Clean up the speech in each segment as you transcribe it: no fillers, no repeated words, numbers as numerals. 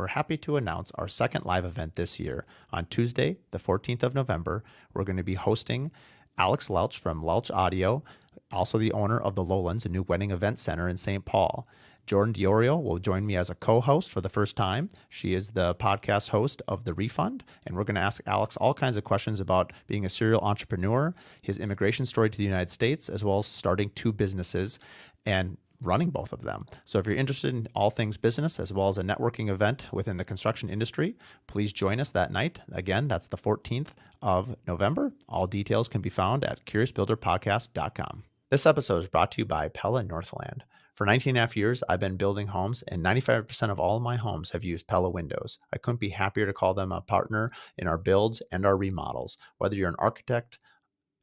we're happy to announce our second live event this year. On Tuesday, the 14th of November, we're going to be hosting Alex Lelch from Lelch Audio, also the owner of the Lowlands, a new wedding event center in St. Paul. Jordan Diorio will join me as a co-host for the first time. She is the podcast host of The Refund, and we're going to ask Alex all kinds of questions about being a serial entrepreneur, his immigration story to the United States, as well as starting two businesses and running both of them. So if you're interested in all things business as well as a networking event within the construction industry, please join us that night. Again, that's the 14th of November. All details can be found at CuriousBuilderPodcast.com. This episode is brought to you by Pella Northland. For 19 and a half years, I've been building homes, and 95% of all of my homes have used Pella windows. I couldn't be happier to call them a partner in our builds and our remodels. Whether you're an architect,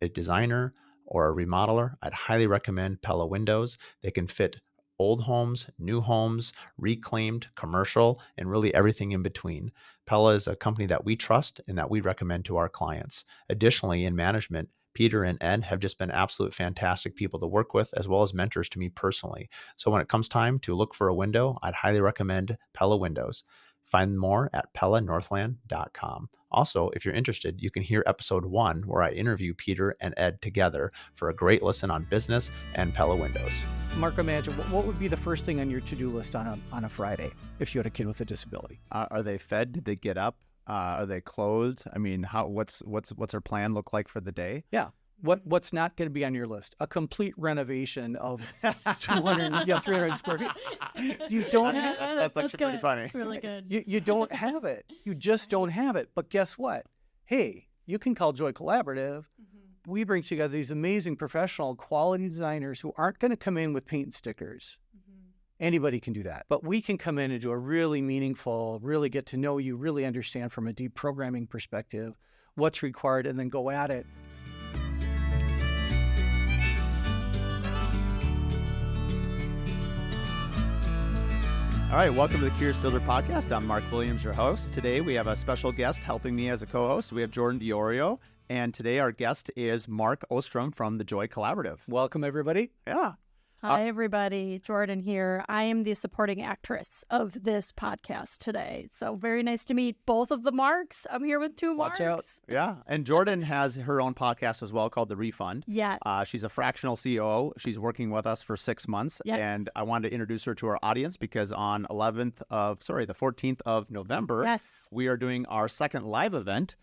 a designer, or a remodeler, I'd highly recommend Pella windows. They can fit old homes, new homes, reclaimed, commercial, and really everything in between. Pella is a company that we trust and that we recommend to our clients. Additionally, in management, Peter and Ed have just been absolute fantastic people to work with, as well as mentors to me personally. So when it comes time to look for a window, I'd highly recommend Pella windows. Find more at PellaNorthland.com. Also, if you're interested, you can hear episode 1 where I interview Peter and Ed together for a great listen on business and Pella windows. Mark, imagine what would be the first thing on your to-do list on a Friday if you had a kid with a disability? Are they fed? Did they get up? Are they clothed? I mean, what's our plan look like for the day? Yeah. What's not going to be on your list? A complete renovation of 300 square feet. You don't have that's actually pretty funny. It's really good. You don't have it. You just don't have it. But guess what? Hey, you can call Joy Collaborative. Mm-hmm. We bring together these amazing professional quality designers who aren't going to come in with paint and stickers. Mm-hmm. Anybody can do that. But we can come in and do a really meaningful, really get to know you, really understand from a deep programming perspective what's required, and then go at it. All right, welcome to the Curious Builder Podcast. I'm Mark Williams, your host. Today we have a special guest helping me as a co-host. We have Jordan Diorio, and today our guest is Mark Ostrom from the Joy Collaborative. Welcome, everybody. Yeah. Hi, everybody. Jordan here. I am the supporting actress of this podcast today. So very nice to meet both of the Marks. I'm here with two Marks. Watch out. Yeah, and Jordan has her own podcast as well called The Refund. Yes. She's a fractional COO. She's working with us for 6 months. Yes. And I wanted to introduce her to our audience because on the 14th of November, yes, we are doing our second live event.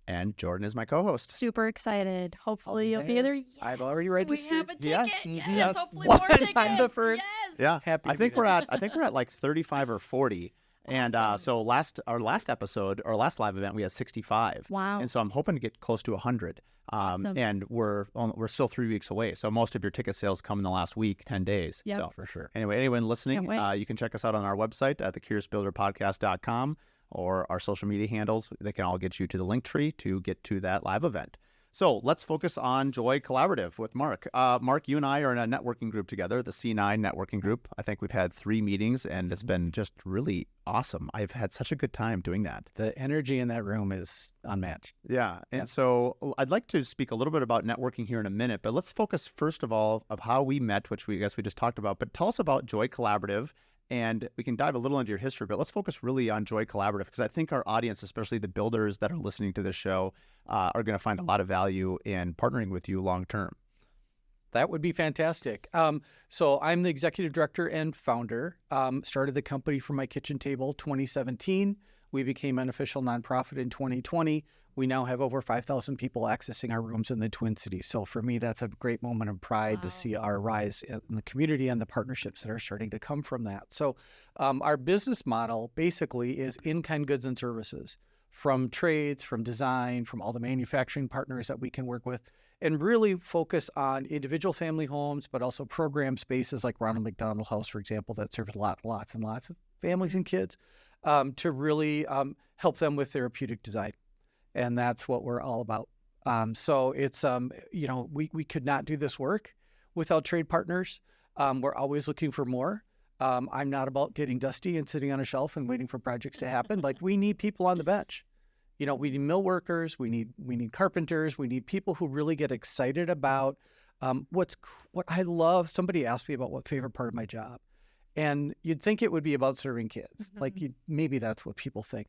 And Jordan is my co-host. Super excited. Hopefully you'll be there. Yes, I've already registered. We have a ticket. Yes. Hopefully One, more tickets. I'm the first. Yes. Yeah. Happy I think we're at like 35 or 40. And Awesome. so our last live event, we had 65. Wow. And so I'm hoping to get close to 100. Awesome. And we're still 3 weeks away. So most of your ticket sales come in the last week, 10 days. Yep. So For sure. anyway, anyone listening, Can't wait. you can check us out on our website at thecuriousbuilderpodcast.com or our social media handles. They can all get you to the link tree to get to that live event. So let's focus on Joy Collaborative with Mark. Mark, you and I are in a networking group together, the C9 networking group. I think we've had 3 meetings, and it's been just really awesome. I've had such a good time doing that. The energy in that room is unmatched. Yeah. And so I'd like to speak a little bit about networking here in a minute, but let's focus first of all of how we met, which we just talked about. But tell us about Joy Collaborative. And we can dive a little into your history, but let's focus really on Joy Collaborative because I think our audience, especially the builders that are listening to this show, are going to find a lot of value in partnering with you long term. That would be fantastic. So I'm the executive director and founder. Started the company from my kitchen table 2017. We became an official nonprofit in 2020. We now have over 5,000 people accessing our rooms in the Twin Cities. So for me, that's a great moment of pride to see our rise in the community and the partnerships that are starting to come from that. So our business model basically is in-kind goods and services from trades, from design, from all the manufacturing partners that we can work with, and really focus on individual family homes, but also program spaces like Ronald McDonald House, for example, that serves lots and lots of families and kids to really help them with therapeutic design. And that's what we're all about. So it's, we could not do this work without trade partners. We're always looking for more. I'm not about getting dusty and sitting on a shelf and waiting for projects to happen. Like, we need people on the bench. We need mill workers. We need carpenters. We need people who really get excited about what I love. Somebody asked me about what favorite part of my job. And you'd think it would be about serving kids. Like maybe that's what people think.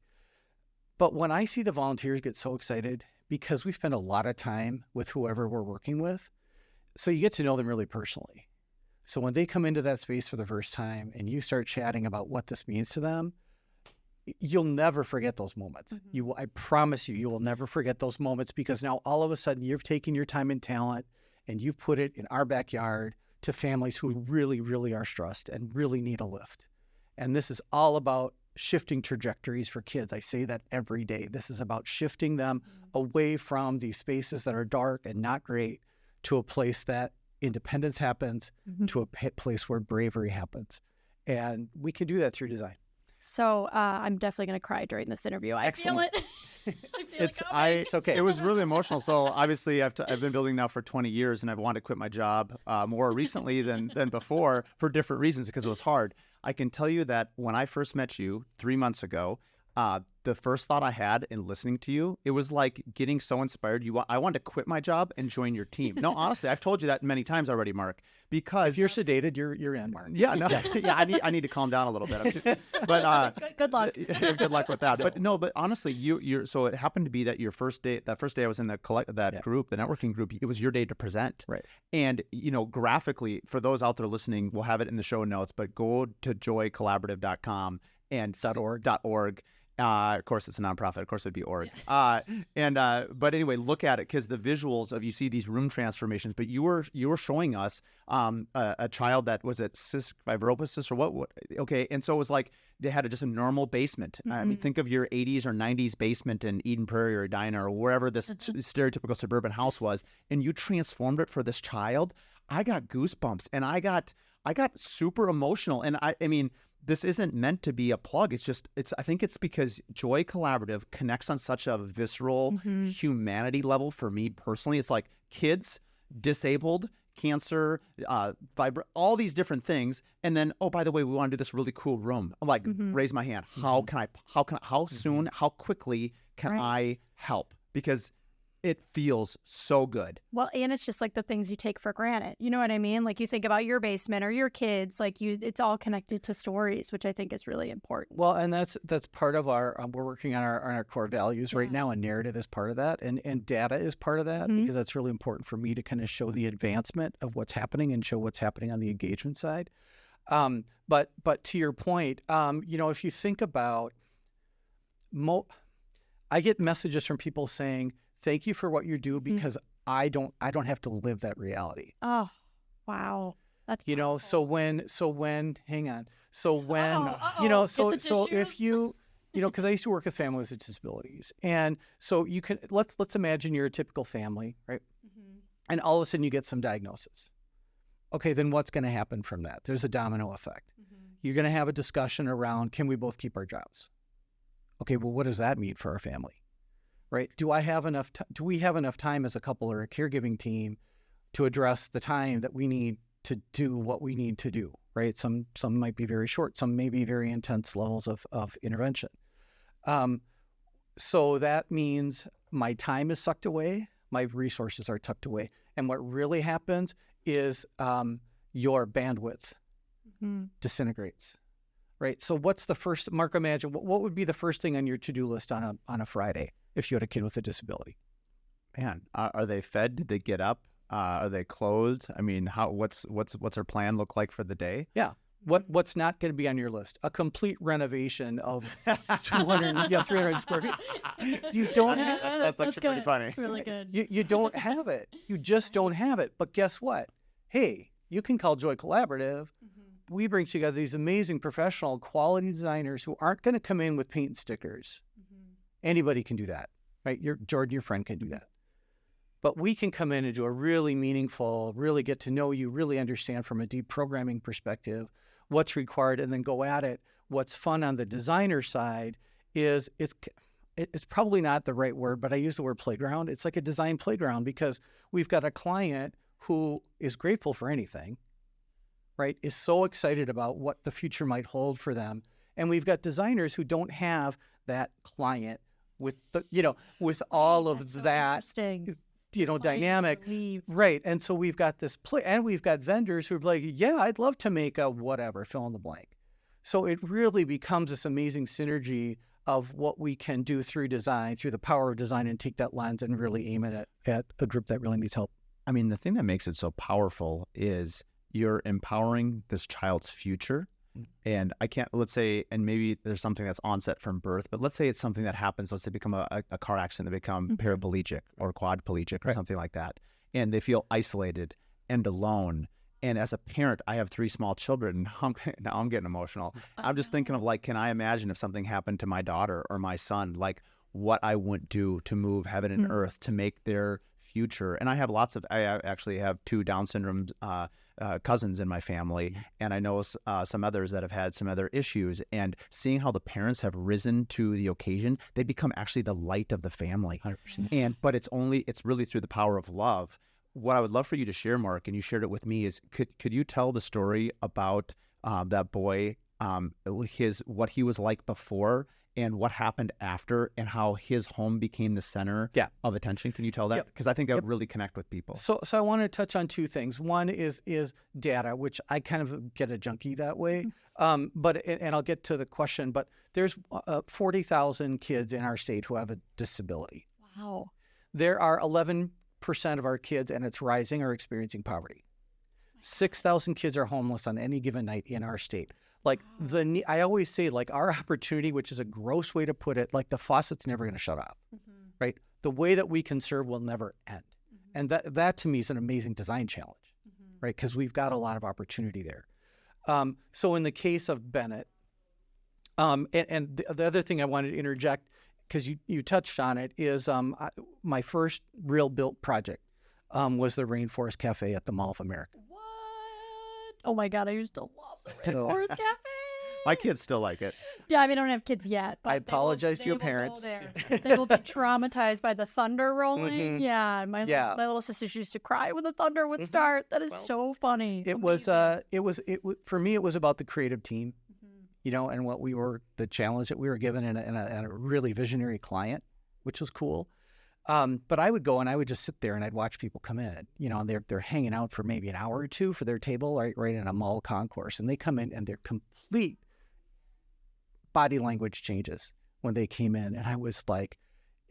But when I see the volunteers get so excited, because we spend a lot of time with whoever we're working with, so you get to know them really personally. So when they come into that space for the first time and you start chatting about what this means to them, you'll never forget those moments. I promise you, you will never forget those moments, because now all of a sudden you've taken your time and talent and you've put it in our backyard to families who really, really are stressed and really need a lift. And this is all about shifting trajectories for kids. I say that every day. This is about shifting them away from these spaces that are dark and not great to a place that independence happens, to a place where bravery happens. And we can do that through design. So I'm definitely going to cry during this interview. I feel it. It's okay. It was really emotional. So obviously I've been building now for 20 years, and I've wanted to quit my job more recently than before for different reasons, because it was hard. I can tell you that when I first met you 3 months ago, the first thought I had in listening to you, it was like getting so inspired. I wanted to quit my job and join your team. No, honestly, I've told you that many times already, Mark. Because if you're sedated, you're in, Mark. Yeah, no, yeah. I need to calm down a little bit. But good luck. Good luck with that. But honestly, you're so it happened to be that that first day I was in that group, the networking group, it was your day to present. Right. And graphically, for those out there listening, we'll have it in the show notes. But go to joycollaborative.com and .org. Of course, it's a nonprofit. Of course, it'd be org. But anyway, look at it, because the visuals of, you see these room transformations. But you were showing us a child that was at cystic fibrosis or what? Okay, and so it was like they had just a normal basement. I mean, think of your 80s or 90s basement in Eden Prairie or Edina or wherever this stereotypical suburban house was, and you transformed it for this child. I got goosebumps, and I got super emotional, and I mean. This isn't meant to be a plug. I think it's because Joy Collaborative connects on such a visceral humanity level for me personally. It's like kids, disabled, cancer, all these different things. And then, oh, by the way, we want to do this really cool room. I'm like, raise my hand. How soon, how quickly can I help? Because it feels so good. Well, and it's just like the things you take for granted. You know what I mean? Like you think about your basement or your kids, like it's all connected to stories, which I think is really important. Well, and that's part of our, we're working on our core values right now, and narrative is part of that, and data is part of that, because that's really important for me to kind of show the advancement of what's happening and show what's happening on the engagement side. But to your point, if you think about, I get messages from people saying, thank you for what you do, because I don't have to live that reality. Oh, wow. That's powerful. So when hang on. So when so if you because I used to work with families with disabilities, and so you can let's imagine you're a typical family, right? And all of a sudden you get some diagnosis. Okay, then what's going to happen from that? There's a domino effect. You're going to have a discussion around, can we both keep our jobs? Okay, well, what does that mean for our family? Right? Do we have enough time as a couple or a caregiving team to address the time that we need to do what we need to do? Right? Some might be very short, some may be very intense levels of intervention. So that means my time is sucked away, my resources are tucked away, and what really happens is your bandwidth disintegrates. Right? So what's the first, Mark? Imagine what would be the first thing on your to-do list on a Friday if you had a kid with a disability? Man, are they fed? Did they get up? Are they clothed? I mean, what's our plan look like for the day? Yeah. What's not going to be on your list? A complete renovation of 300 square feet. You don't have that's actually pretty funny. It's really good. You don't have it. You just don't have it. But guess what? Hey, you can call Joy Collaborative. We bring together these amazing professional quality designers who aren't going to come in with paint and stickers. Anybody can do that, right? Jordan, your friend, can do that. But we can come in and do a really meaningful, really get to know you, really understand from a deep programming perspective what's required, and then go at it. What's fun on the designer side is it's probably not the right word, but I use the word playground. It's like a design playground, because we've got a client who is grateful for anything, right? Is so excited about what the future might hold for them. And we've got designers who don't have that client with the, with all of That's so that. interesting. dynamic. Leave. Right. And so we've got this and we've got vendors who are like, yeah, I'd love to make a whatever, fill in the blank. So it really becomes this amazing synergy of what we can do through design, through the power of design, and take that lens and really aim it at a group that really needs help. I mean, the thing that makes it so powerful is you're empowering this child's future. And let's say, and maybe there's something that's onset from birth, but let's say it's something that happens, let's say become a car accident, they become paraplegic or quadplegic or something like that. And they feel isolated and alone. And as a parent, I have 3 small children. Now I'm getting emotional. I'm just thinking of like, can I imagine if something happened to my daughter or my son, like what I would do to move heaven and earth to make their future. And I actually have 2 Down syndrome cousins in my family, and I know some others that have had some other issues. And seeing how the parents have risen to the occasion, they become actually the light of the family. 100%. But it's really through the power of love. What I would love for you to share, Mark, and you shared it with me, is could you tell the story about that boy, what he was like before and what happened after, and how his home became the center of attention? Can you tell that? Because I think that would really connect with people. So I want to touch on 2 things. One is data, which I kind of get a junkie that way. But I'll get to the question. But there's 40,000 kids in our state who have a disability. Wow. There are 11% of our kids, and it's rising, are experiencing poverty. 6,000 kids are homeless on any given night in our state. Like I always say, like our opportunity, which is a gross way to put it, like the faucet's never going to shut off, right? The way that we can serve will never end. And that to me is an amazing design challenge, right? Because we've got a lot of opportunity there. So in the case of Bennett, and the other thing I wanted to interject, because you touched on it, is my first real built project was the Rainforest Cafe at the Mall of America. What? Oh my God, I used to love the Rainforest Cafe. My kids still like it. Yeah, I mean, I don't have kids yet. But I apologize to your they will parents. go there. They will be traumatized by the thunder rolling. Yeah, my little sister used to cry when the thunder would start. That is so funny. It was for me. It was about the creative team, and what the challenge that we were given, and a really visionary client, which was cool. But I would go and I would just sit there and I'd watch people come in, and they're hanging out for maybe an hour or 2 for their table right in a mall concourse, and they come in and their complete body language changes when they came in, and I was like,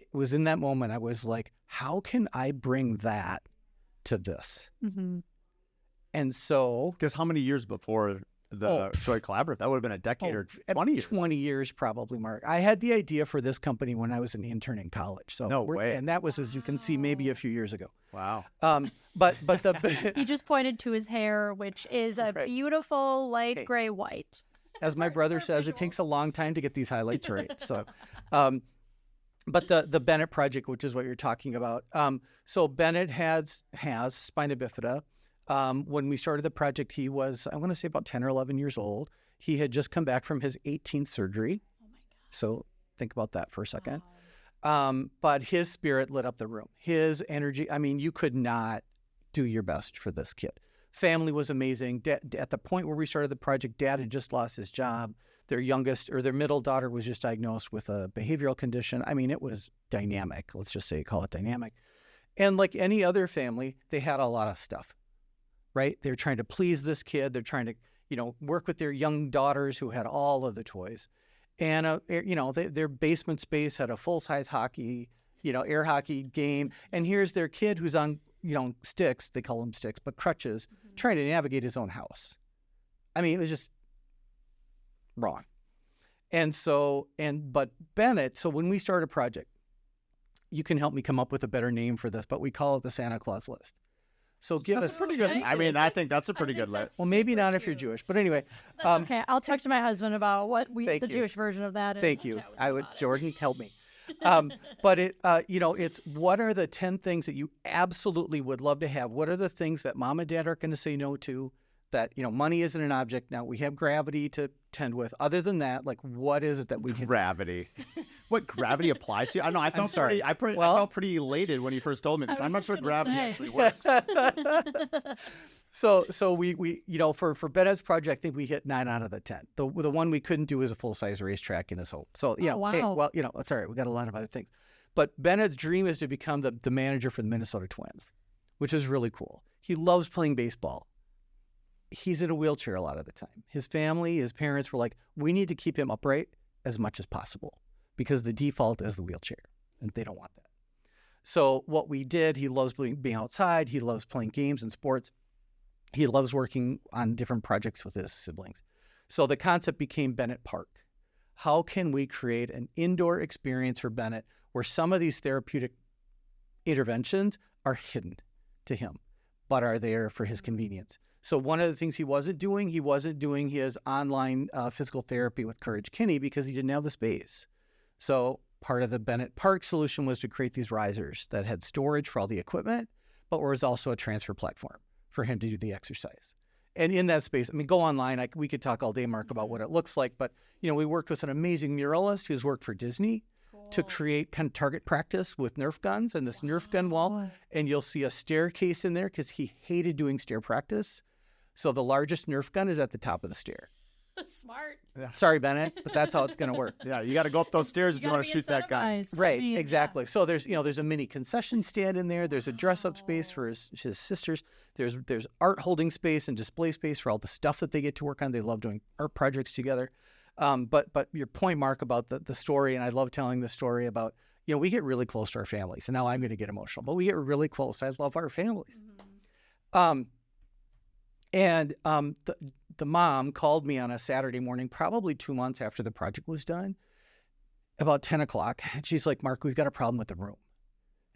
it was in that moment I was like, how can I bring that to this? And so, because how many years before the Joy Collaborative? That would have been a decade or 20 years. 20 years probably, Mark. I had the idea for this company when I was an intern in college. So no way. And that was, as you can see, maybe a few years ago. Wow. But he just pointed to his hair, which is a beautiful light gray white. As my brother says, it takes a long time to get these highlights right. So, but the Bennett project, which is what you're talking about. So Bennett has spina bifida. When we started the project, he was, I want to say, about 10 or 11 years old. He had just come back from his 18th surgery. Oh my God. So think about that for a second. Wow. But his spirit lit up the room. His energy, I mean, you could not do your best for this kid. Family was amazing. At the point where we started the project, Dad had just lost his job. Their middle daughter was just diagnosed with a behavioral condition. I mean, it was dynamic. Let's just call it dynamic. And like any other family, they had a lot of stuff. Right? They're trying to please this kid. They're trying to, work with their young daughters who had all of the toys. And, their basement space had a full-size hockey, air hockey game. And here's their kid who's on, sticks, they call them sticks, but crutches, trying to navigate his own house. I mean, it was just wrong. But Bennett, so when we start a project, you can help me come up with a better name for this, but we call it the Santa Claus list. So that's pretty good. I mean, I think that's a pretty good list. Well, maybe not if you're Jewish, but anyway. That's okay. I'll talk to my husband about what the Jewish version of that is. Thank you. Jordan, help me. But it's what are the 10 things that you absolutely would love to have? What are the things that mom and dad are going to say no to? That, money isn't an object. Now we have gravity to tend with. Other than that, like, what is it that we can... Gravity. What gravity applies to you? I don't know. I felt pretty elated when you first told me this. I'm not sure gravity actually works. So we for Bennett's project, I think we hit 9 out of the 10. The one we couldn't do is a full-size racetrack in his home. So, wow. Hey, well, that's all right. We got a lot of other things. But Bennett's dream is to become the manager for the Minnesota Twins, which is really cool. He loves playing baseball. He's in a wheelchair a lot of the time. His family, his parents were like, we need to keep him upright as much as possible because the default is the wheelchair, and they don't want that. So what we did, he loves being outside. He loves playing games and sports. He loves working on different projects with his siblings. So the concept became Bennett Park. How can we create an indoor experience for Bennett where some of these therapeutic interventions are hidden to him, but are there for his convenience? So one of the things he wasn't doing his online physical therapy with Courage Kinney because he didn't have the space. So part of the Bennett Park solution was to create these risers that had storage for all the equipment, but was also a transfer platform for him to do the exercise. And in that space, I mean, go online. We could talk all day, Mark, about what it looks like. But, we worked with an amazing muralist who's worked for Disney to create kind of target practice with Nerf guns and this Nerf gun wall. And you'll see a staircase in there because he hated doing stair practice. So the largest Nerf gun is at the top of the stair. Smart. Yeah. Sorry, Bennett, but that's how it's going to work. Yeah, you got to go up those stairs if you want to shoot that guy. Right, exactly. So there's a mini concession stand in there. There's a dress-up space for his sisters. There's art holding space and display space for all the stuff that they get to work on. They love doing art projects together. But your point, Mark, about the story, and I love telling the story about, we get really close to our families. And now I'm going to get emotional, but we get really close. I love our families. Mm-hmm. The mom called me on a Saturday morning, probably 2 months after the project was done, about 10 o'clock. And she's like, Mark, we've got a problem with the room.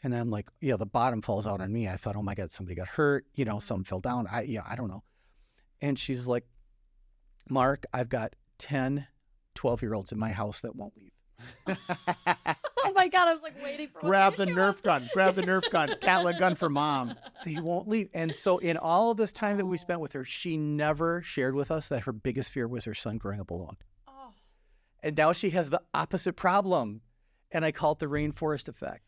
And I'm like, the bottom falls out on me. I thought, oh my God, somebody got hurt. Something fell down. I don't know. And she's like, Mark, I've got 10 12-year-olds in my house that won't leave. Oh my God, I was like waiting for Grab the Nerf gun. Grab the Nerf gun. Catlet gun for mom. They won't leave. And so in all of this time that we spent with her, she never shared with us that her biggest fear was her son growing up alone. Oh. And now she has the opposite problem. And I call it the rainforest effect.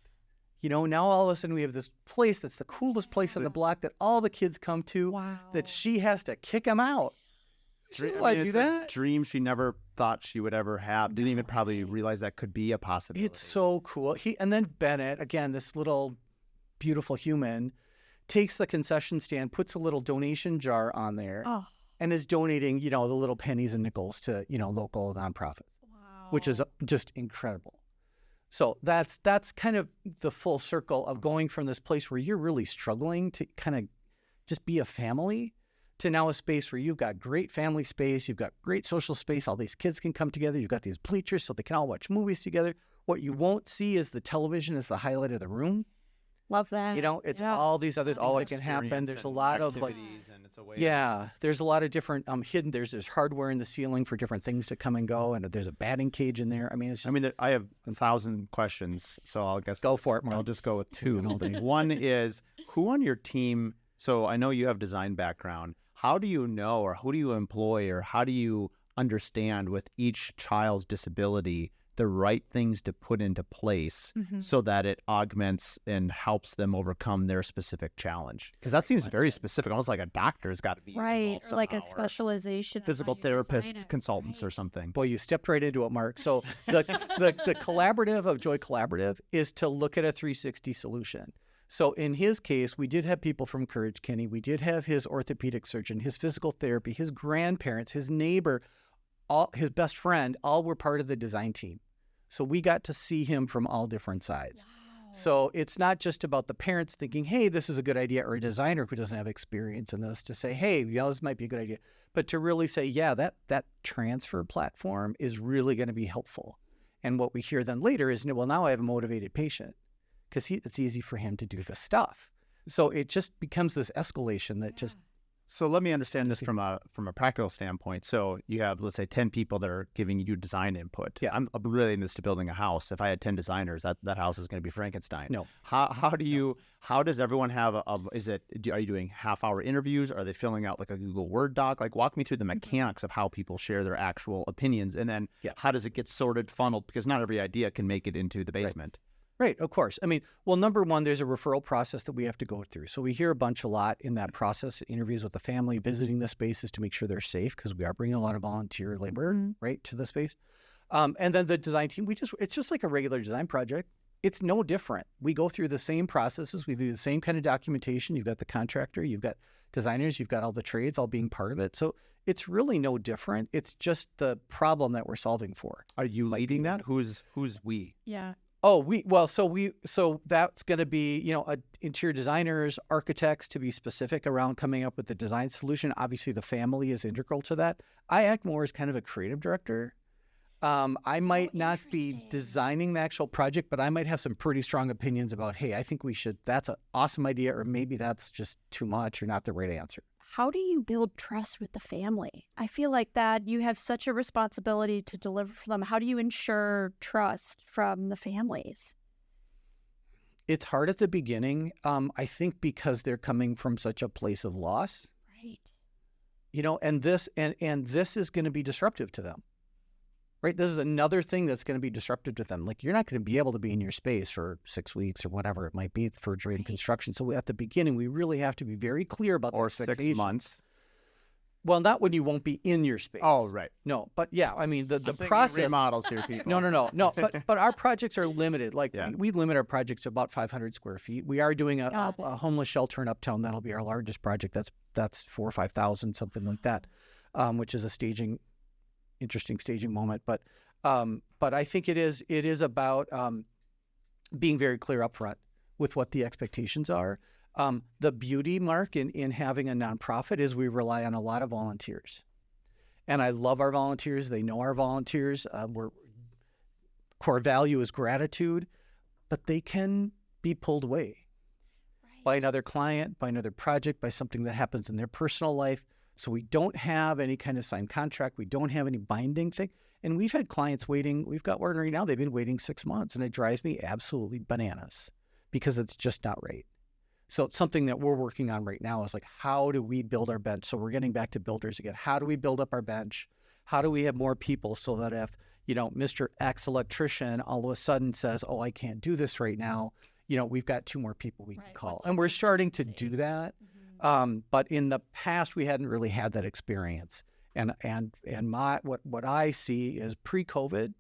Now all of a sudden we have this place that's the coolest place on the block that all the kids come to. Wow. That she has to kick them out. She doesn't want to do that. A dream she never thought she would ever have. Didn't even probably realize that could be a possibility. It's so cool. And then Bennett, again, this little beautiful human, takes the concession stand, puts a little donation jar on there, and is donating, the little pennies and nickels to, local nonprofits, which is just incredible. So that's kind of the full circle of going from this place where you're really struggling to kind of just be a family to now a space where you've got great family space, you've got great social space, all these kids can come together, you've got these bleachers so they can all watch movies together. What you won't see is the television is the highlight of the room. Love that. It's all these other things that can happen. There's a lot of there's a lot of different hidden. There's hardware in the ceiling for different things to come and go, and there's a batting cage in there. I mean, I have 1,000 questions, so I'll guess go for it, Mark. I'll just go with two. One is, who on your team? So I know you have design background. How do you know, or who do you employ, or how do you understand with each child's disability the right things to put into place so that it augments and helps them overcome their specific challenge? Because that seems very specific, almost like a doctor's got to be right, or like a specialization, physical therapist, consultants, or something. Boy, you stepped right into it, Mark. So the collaborative of Joy Collaborative is to look at a 360 solution. So in his case, we did have people from Courage Kinney. We did have his orthopedic surgeon, his physical therapy, his grandparents, his neighbor, his best friend, all were part of the design team. So we got to see him from all different sides. Wow. So it's not just about the parents thinking, hey, this is a good idea, or a designer who doesn't have experience in this to say, hey, this might be a good idea. But to really say, yeah, that transfer platform is really going to be helpful. And what we hear then later is, well, now I have a motivated patient, because it's easy for him to do the stuff. So it just becomes this escalation that just... So let me understand this from a practical standpoint. So you have, let's say, 10 people that are giving you design input. Yeah. I'm relating this to building a house. If I had 10 designers, that house is going to be Frankenstein. No. How does everyone have are you doing half-hour interviews? Are they filling out like a Google Word doc? Like, walk me through the mechanics of how people share their actual opinions. And then how does it get sorted, funneled? Because not every idea can make it into the basement. Right, of course. I mean, well, number one, there's a referral process that we have to go through. So we hear a lot in that process, interviews with the family, visiting the spaces to make sure they're safe, because we are bringing a lot of volunteer labor, right, to the space. And then the design team, it's just like a regular design project. it's no different. We go through the same processes. We do the same kind of documentation. You've got the contractor, you've got designers, you've got all the trades all being part of it. So it's really no different. It's just the problem that we're solving for. Are you leading that? Who's we? Yeah. Oh, so that's going to be, interior designers, architects, to be specific around coming up with the design solution. Obviously, the family is integral to that. I act more as kind of a creative director. I might not be designing the actual project, but I might have some pretty strong opinions about, hey, I think that's an awesome idea, or maybe that's just too much or not the right answer. How do you build trust with the family? I feel like that you have such a responsibility to deliver for them. How do you ensure trust from the families? It's hard at the beginning. I think because they're coming from such a place of loss. Right. And this is going to be disruptive to them. Right? This is another thing that's going to be disruptive to them. Like, you're not going to be able to be in your space for 6 weeks or whatever it might be for during construction. So at the beginning, we really have to be very clear about the expectations. 6 months. Well, not when you won't be in your space. Oh, right. No, but yeah, I mean the I'm thinking process. remodels here, people. No. But our projects are limited. Like Yeah. we limit our projects to about 500 square feet. We are doing a homeless shelter in Uptown. That'll be our largest project. That's 4,000 or 5,000, something like that, which is a interesting staging moment. But I think it is about being very clear up front with what the expectations are. The beauty, Mark, in having a nonprofit is we rely on a lot of volunteers. And I love our volunteers. They know our volunteers. Core value is gratitude, but they can be pulled away by another client, by another project, by something that happens in their personal life. So we don't have any kind of signed contract. We don't have any binding thing. And we've had clients waiting. We've got one right now. They've been waiting 6 months, and it drives me absolutely bananas because it's just not right. So it's something that we're working on right now is like, how do we build our bench? So we're getting back to builders again. How do we build up our bench? How do we have more people so that if, Mr. X electrician all of a sudden says, oh, I can't do this right now, we've got 2 more people we can call. And we're starting to do that. But in the past, we hadn't really had that experience. And what I see is pre-COVID,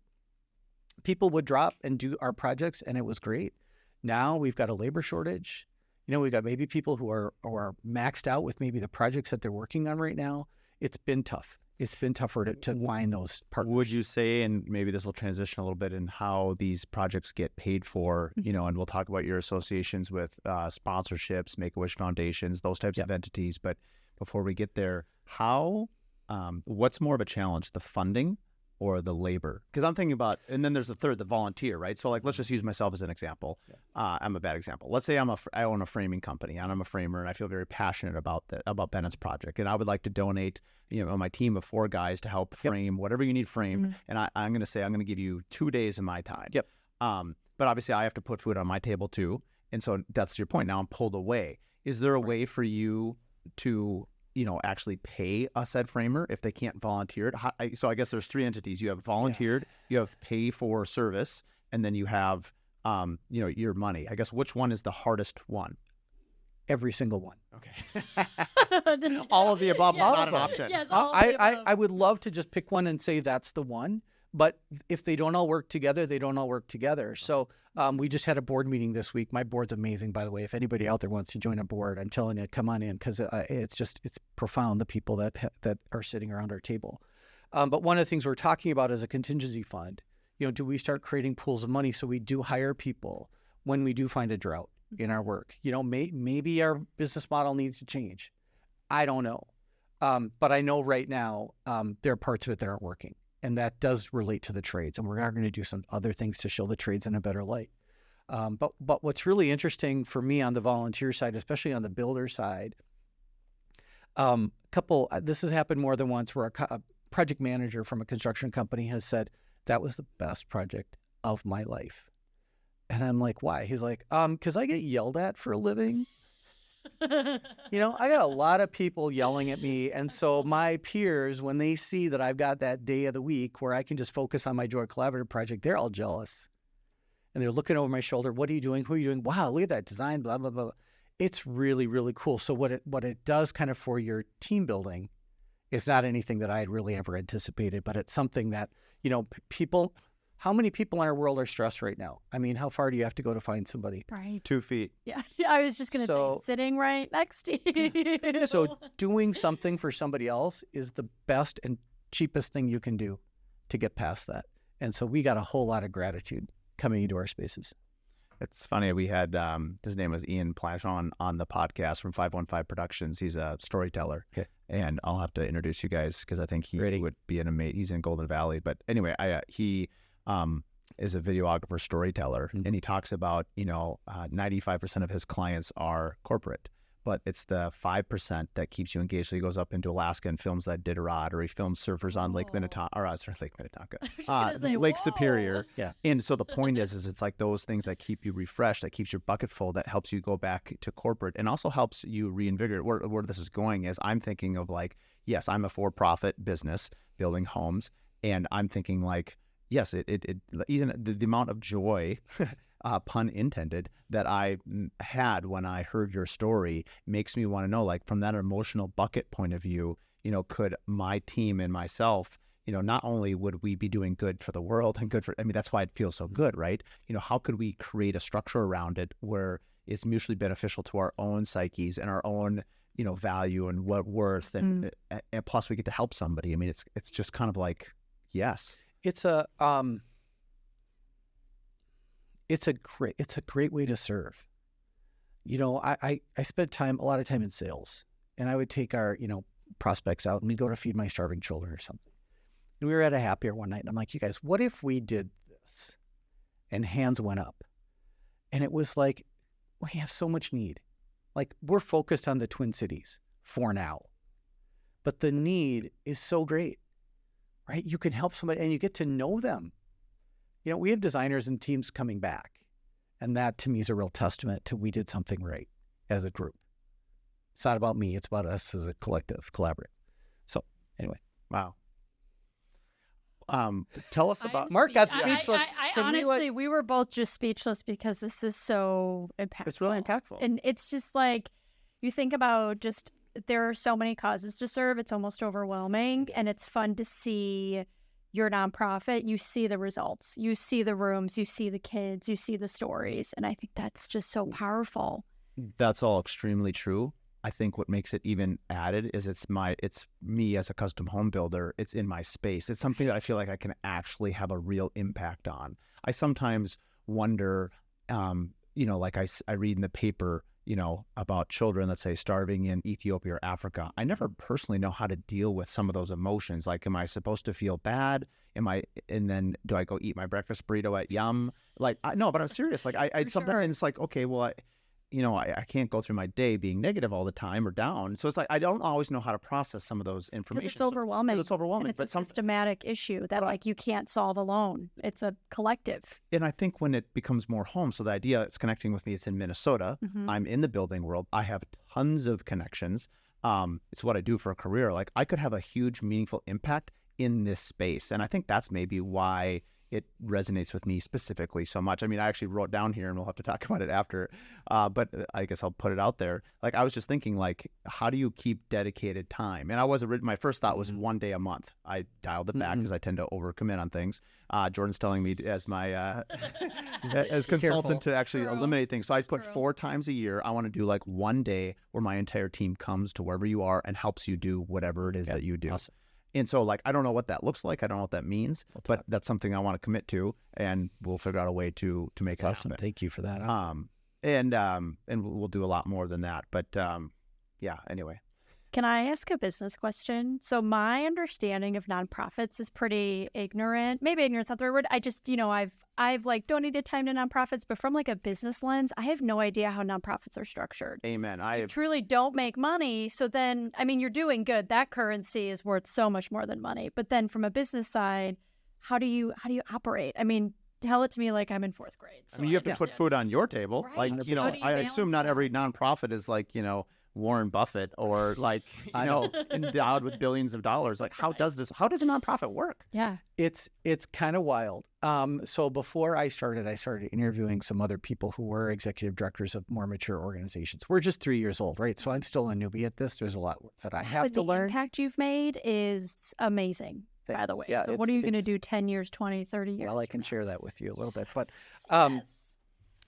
people would drop and do our projects, and it was great. Now we've got a labor shortage. We've got maybe people who are maxed out with maybe the projects that they're working on right now. It's been tough. It's been tougher to find those partners. Would you say, and maybe this will transition a little bit in how these projects get paid for, and we'll talk about your associations with sponsorships, Make-A-Wish foundations, those types of entities. But before we get there, what's more of a challenge, the funding or the labor? Because I'm thinking about, and then there's the third, the volunteer, right? So like, let's just use myself as an example. I'm a bad example. Let's say I own a framing company and I'm a framer and I feel very passionate about Bennett's project. And I would like to donate, my team of 4 guys to help frame whatever you need framed. And I'm going to say, I'm going to give you 2 days of my time. But obviously I have to put food on my table too. And so that's your point. Now I'm pulled away. Is there a way for you to actually pay a said framer if they can't volunteer it? So I guess there's 3 entities. You have volunteered, you have pay for service, and then you have, your money. I guess which one is the hardest one? Every single one. Okay. All of the above, not an option. Yes, I would love to just pick one and say that's the one. But if they don't all work together, they don't all work together. So we just had a board meeting this week. My board's amazing, by the way. If anybody out there wants to join a board, I'm telling you, come on in, because it's profound, the people that are sitting around our table. But one of the things we're talking about is a contingency fund. Do we start creating pools of money so we do hire people when we do find a drought in our work? Maybe our business model needs to change. I don't know. But I know right now there are parts of it that aren't working. And that does relate to the trades. And we're going to do some other things to show the trades in a better light. But what's really interesting for me on the volunteer side, especially on the builder side, this has happened more than once where a project manager from a construction company has said, that was the best project of my life. And I'm like, why? He's like, because I get yelled at for a living. I got a lot of people yelling at me. And so my peers, when they see that I've got that day of the week where I can just focus on my Joy Collaborative project, they're all jealous. And they're looking over my shoulder. What are you doing? Who are you doing? Wow, look at that design, blah, blah, blah. It's really, really cool. So what it does kind of for your team building is not anything that I had really ever anticipated, but it's something that, people How many people in our world are stressed right now? I mean, how far do you have to go to find somebody? Right. 2 feet. Yeah. I was just going to say sitting right next to you. So doing something for somebody else is the best and cheapest thing you can do to get past that. And so we got a whole lot of gratitude coming into our spaces. It's funny. We had, his name was Ian Plashon on the podcast from 515 Productions. He's a storyteller. Okay. And I'll have to introduce you guys because I think he Ready. would be an amazing, he's in Golden Valley. But anyway, he is a videographer, storyteller. And he talks about, 95% of his clients are corporate, but it's the 5% that keeps you engaged. So he goes up into Alaska and films that Iditarod, or he films surfers on Lake Minnetonka, Lake Superior. Yeah. And so the point is it's like those things that keep you refreshed, that keeps your bucket full, that helps you go back to corporate and also helps you reinvigorate. Where this is going is I'm thinking of like, yes, I'm a for-profit business building homes. And I'm thinking like, yes, even the amount of joy, pun intended, that I had when I heard your story makes me want to know, like, from that emotional bucket point of view, could my team and myself, not only would we be doing good for the world and good for, that's why it feels so good, right? How could we create a structure around it where it's mutually beneficial to our own psyches and our own, value and worth, and plus we get to help somebody. It's just kind of like, yes. It's a great way to serve. I spent a lot of time in sales, and I would take our, prospects out and we'd go to feed my starving children or something. And we were at a happy hour one night and I'm like, you guys, what if we did this? And hands went up. And it was like, we have so much need. Like, we're focused on the Twin Cities for now, but the need is so great, right? You can help somebody and you get to know them. We have designers and teams coming back, and that to me is a real testament to we did something right as a group. It's not about me. It's about us as a collective, collaborative. So anyway. Wow. Tell us about... Mark got speechless. I honestly, we were both just speechless because this is so impactful. It's really impactful. And it's just like, you think about just, there are so many causes to serve. It's almost overwhelming. And it's fun to see your nonprofit. You see the results. You see the rooms. You see the kids. You see the stories. And I think that's just so powerful. That's all extremely true. I think what makes it even added is it's me as a custom home builder. It's in my space. It's something that I feel like I can actually have a real impact on. I sometimes wonder, like I read in the paper, about children, let's say, starving in Ethiopia or Africa. I never personally know how to deal with some of those emotions. Like, am I supposed to feel bad? And then do I go eat my breakfast burrito at Yum? Like, no, but I'm serious. Like, I sometimes it's like, okay, well, I can't go through my day being negative all the time or down. So it's like, I don't always know how to process some of those information. Because it's overwhelming. It's overwhelming. And it's a systematic issue that you can't solve alone. It's a collective. And I think when it becomes more home, so the idea it's connecting with me, it's in Minnesota. Mm-hmm. I'm in the building world. I have tons of connections. It's what I do for a career. Like, I could have a huge, meaningful impact in this space. And I think that's maybe why it resonates with me specifically so much. I actually wrote down here, and we'll have to talk about it after, but I guess I'll put it out there. Like, I was just thinking, like, how do you keep dedicated time? And my first thought was 1 day a month. I dialed it back because I tend to overcommit on things. Jordan's telling me as my as consultant to actually eliminate things. So I put 4 times a year. I want to do like 1 day where my entire team comes to wherever you are and helps you do whatever it is that you do. Awesome. And so, like, I don't know what that looks like. I don't know what that means, but that's something I want to commit to, and we'll figure out a way to make it happen. Thank you for that. And we'll do a lot more than that. But anyway. Can I ask a business question? So my understanding of nonprofits is pretty ignorant. Maybe ignorant's not the right word. I just, I've like donated time to nonprofits, but from like a business lens, I have no idea how nonprofits are structured. Amen. I truly don't make money. So then, you're doing good. That currency is worth so much more than money. But then from a business side, how do you operate? Tell it to me like I'm in 4th grade. So you have to put food on your table. Right. Like, I assume not every nonprofit is like, Warren Buffett or like, endowed with billions of dollars. Like, how does a nonprofit work? Yeah. It's kind of wild. So before I started interviewing some other people who were executive directors of more mature organizations. We're just 3 years old, right? So I'm still a newbie at this. There's a lot that I have to learn. The impact you've made is amazing. by the way. Yeah, so what are you going to do 10 years, 20, 30 years? Well, I can share that with you a little bit. But,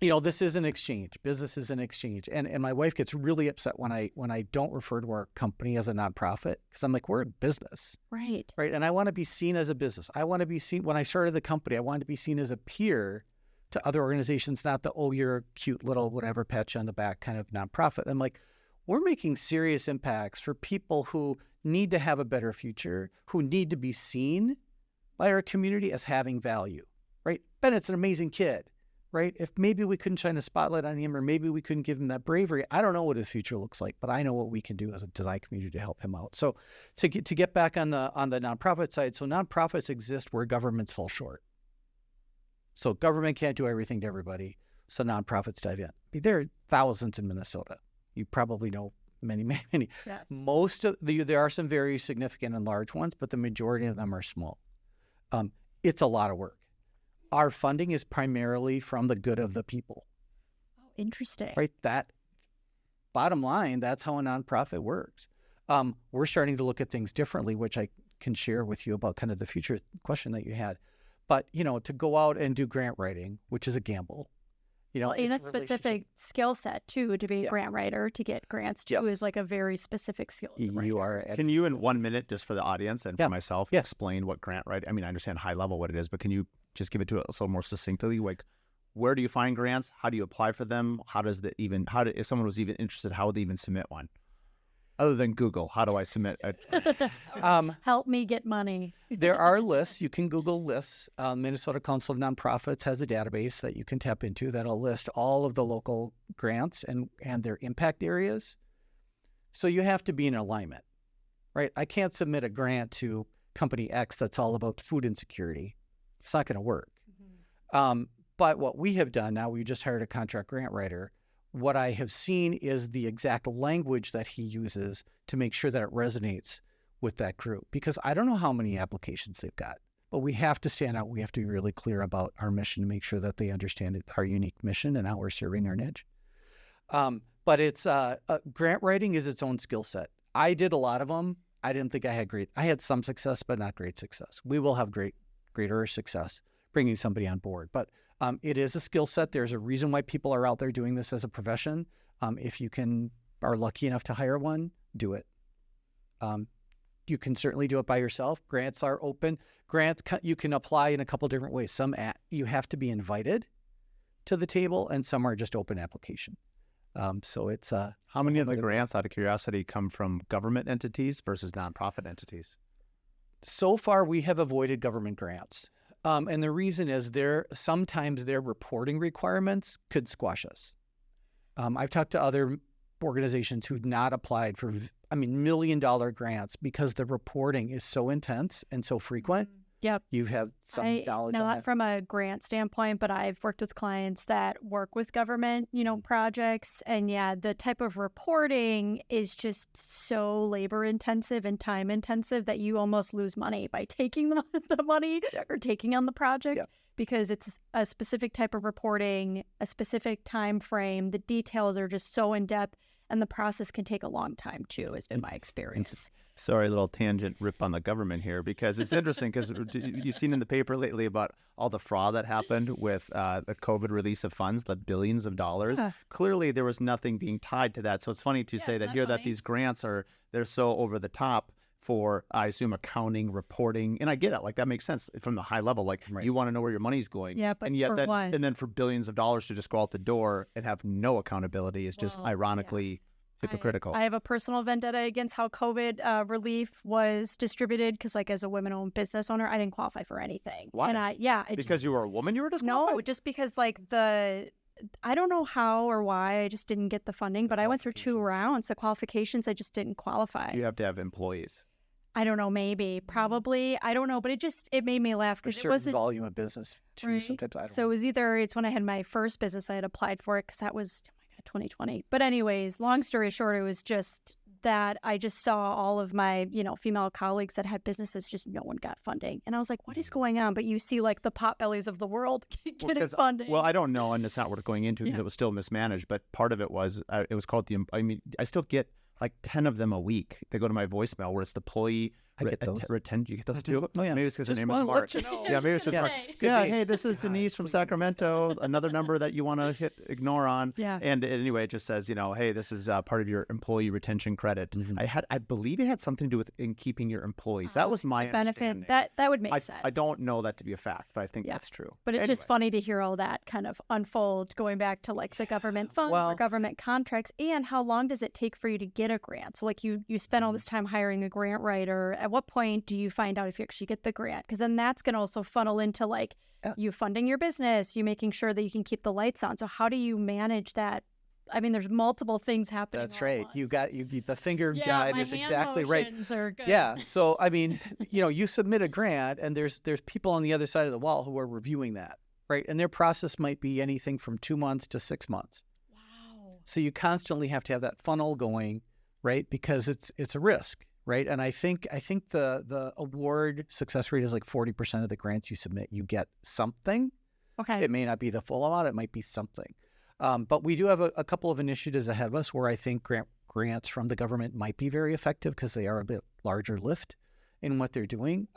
Yes. this is an exchange. Business is an exchange. And my wife gets really upset when I don't refer to our company as a nonprofit, because I'm like, we're a business. Right. Right. And I want to be seen as a business. I want to be seen, when I started the company, I wanted to be seen as a peer to other organizations, not the, oh, you're a cute little whatever, pat you on the back kind of nonprofit. I'm like, we're making serious impacts for people who need to have a better future, who need to be seen by our community as having value, right? Bennett's an amazing kid, right? If maybe we couldn't shine a spotlight on him, or maybe we couldn't give him that bravery, I don't know what his future looks like, but I know what we can do as a design community to help him out. So to get back on the nonprofit side, so nonprofits exist where governments fall short. So government can't do everything to everybody, so nonprofits dive in. I mean, there are thousands in Minnesota. You probably know many. Yes. Most of there are some very significant and large ones, but the majority of them are small. It's a lot of work. Our funding is primarily from the good of the people. Oh, interesting. Right? That bottom line, that's how a nonprofit works. We're starting to look at things differently, which I can share with you about kind of the future question that you had. But, to go out and do grant writing, which is a gamble, Well, in a it's specific skill set too, to be a grant writer, to get grants too, Yes. is like a very specific skill. as a You writer. are. Can you, in 1 minute, just for the audience and Yeah. for myself, Yeah. explain what grant writing? I mean, I understand high level what it is, but can you just give it to us a little more succinctly? Like, where do you find grants? How do you apply for them? If someone was even interested, how would they even submit one? Other than Google, how do I submit a Help me get money. There are lists. You can Google lists. Minnesota Council of Nonprofits has a database that you can tap into that'll list all of the local grants and their impact areas. So you have to be in alignment, right? I can't submit a grant to company X that's all about food insecurity. It's not going to work. But what we have done now, we just hired a contract grant writer. What I have seen is the exact language that he uses to make sure that it resonates with that group. Because I don't know how many applications they've got, but we have to stand out. We have to be really clear about our mission to make sure that they understand our unique mission and how we're serving our niche. But it's grant writing is its own skill set. I did a lot of them. I didn't think I had some success, but not great success. We will have greater success bringing somebody on board. But it is a skill set. There's a reason why people are out there doing this as a profession. If you are lucky enough to hire one, do it. You can certainly do it by yourself. Grants are open. Grants you can apply in a couple different ways. Some you have to be invited to the table, and some are just open application. So it's how many of the grants, out of curiosity, come from government entities versus nonprofit entities? So far, we have avoided government grants. And the reason is sometimes their reporting requirements could squash us. I've talked to other organizations who've not applied for, $1 million grants because the reporting is so intense and so frequent. Yep. You have some knowledge on not that. from a grant standpoint, but I've worked with clients that work with government, projects. And yeah, the type of reporting is just so labor intensive and time intensive that you almost lose money by taking the money or taking on the project because it's a specific type of reporting, a specific time frame. The details are just so in depth. And the process can take a long time, too, has been my experience. Sorry, a little tangent rip on the government here, because it's interesting because you've seen in the paper lately about all the fraud that happened with the COVID release of funds, the billions of dollars. Clearly, there was nothing being tied to that. So it's funny to say that here that these grants they're so over the top for, I assume, accounting, reporting. And I get it. Like, that makes sense from the high level. Like, you want to know where your money's going. Yeah, but and yet for what? And then for billions of dollars to just go out the door and have no accountability is just ironically hypocritical. I have a personal vendetta against how COVID relief was distributed because, as a women-owned business owner, I didn't qualify for anything. Why? And because you were a woman, you were disqualified? No, just because I don't know how or why I just didn't get the funding, but I went through 2 rounds. The qualifications, I just didn't qualify. You have to have employees. I don't know, maybe, probably. I don't know, but it made me laugh because it wasn't volume of business too. right? Sometimes I don't So it's when I had my first business, I had applied for it because that was 2020. But anyways, long story short, it was just that I just saw all of my, female colleagues that had businesses, just no one got funding. And I was like, what is going on? But you see the Potbellies of the world getting funding. Well, I don't know, and it's not worth going into because it was still mismanaged. But part of it was, it was called I still get 10 of them a week. They go to my voicemail where it's the employee I get those. You get those too? Oh, yeah. Maybe it's because her Just name is wanna Mark. let you know. Yeah, maybe it's just gonna Mark. say. Yeah, be. hey, this is Denise from Sacramento. Another number that you want to ignore on. Yeah. And anyway, it just says, hey, this is part of your employee retention credit. I believe it had something to do with in keeping your employees. That was my to benefit. understanding. That would make sense. I don't know that to be a fact, but I think that's true. But it's just Anyway. funny to hear all that kind of unfold, going back to like the government funds Well- or government contracts, and how long does it take for you to get a grant? So like you spend all this time hiring a grant writer. At what point do you find out if you actually get the grant? Because then that's going to also funnel into like you funding your business, you making sure that you can keep the lights on. So how do you manage that? I mean, there's multiple things happening. That's all at right. You once. the finger Yeah, jive my is hand exactly right. motions are good. Yeah. So I mean, you submit a grant, and there's people on the other side of the wall who are reviewing that, right? And their process might be anything from 2 months to 6 months. Wow. So you constantly have to have that funnel going, right? Because it's a risk, right? And I think the award success rate is like 40% of the grants you submit, you get something. Okay. It may not be the full amount. It might be something. But we do have a couple of initiatives ahead of us where I think grants from the government might be very effective because they are a bit larger lift in what they're doing.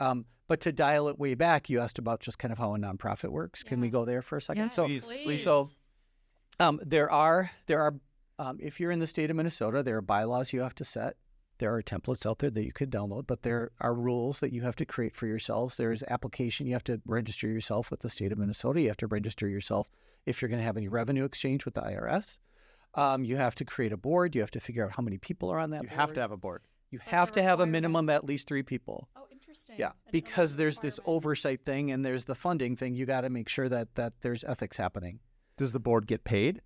But to dial it way back, you asked about just kind of how a nonprofit works. Can we go there for a second? Yes, So, please. so there are if you're in the state of Minnesota, there are bylaws you have to set. There are templates out there that you could download, but there are rules that you have to create for yourselves. There's application. You have to register yourself with the state of Minnesota. You have to register yourself if you're going to have any revenue exchange with the IRS. You have to create a board. You have to figure out how many people are on that You board. have to have a board. You That's have a to have a requirement. minimum at least 3 people. Oh, interesting. Yeah, I didn't know that because was a there's this requirement. oversight thing and there's the funding thing. You got to make sure that there's ethics happening. Does the board get paid?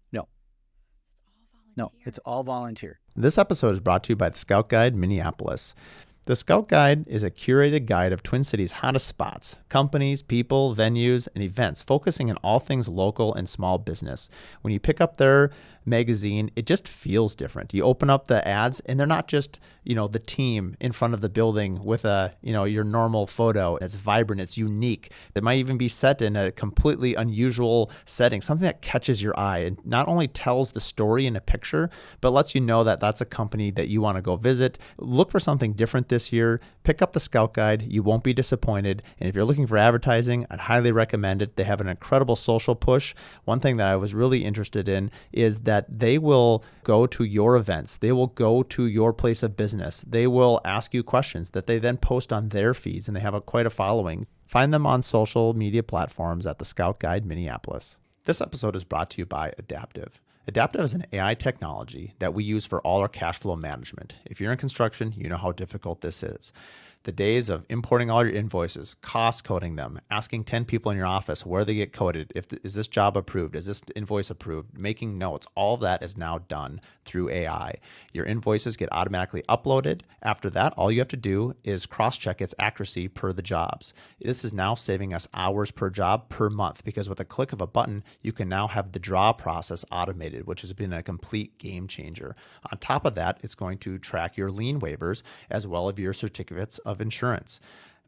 No, it's all volunteer. This episode is brought to you by the Scout Guide Minneapolis. The Scout Guide is a curated guide of Twin Cities' hottest spots, companies, people, venues, and events, focusing on all things local and small business. When you pick up their magazine, it just feels different. You open up the ads, and they're not just, the team in front of the building with your normal photo. It's vibrant, it's unique. It might even be set in a completely unusual setting, something that catches your eye and not only tells the story in a picture, but lets you know that that's a company that you want to go visit. Look for something different this year. Pick up the Scout Guide. You won't be disappointed. And if you're looking for advertising, I'd highly recommend it. They have an incredible social push. One thing that I was really interested in is that they will go to your events. They will go to your place of business. They will ask you questions that they then post on their feeds, and they have quite a following. Find them on social media platforms at the Scout Guide Minneapolis. This episode is brought to you by Adaptive. Adaptive is an AI technology that we use for all our cash flow management. If you're in construction, you know how difficult this is. The days of importing all your invoices, cost coding them, asking 10 people in your office where they get coded, is this job approved, is this invoice approved, making notes, all of that is now done through AI. Your invoices get automatically uploaded. After that, all you have to do is cross-check its accuracy per the jobs. This is now saving us hours per job per month because with a click of a button, you can now have the draw process automated, which has been a complete game changer. On top of that, it's going to track your lien waivers as well as your certificates of insurance,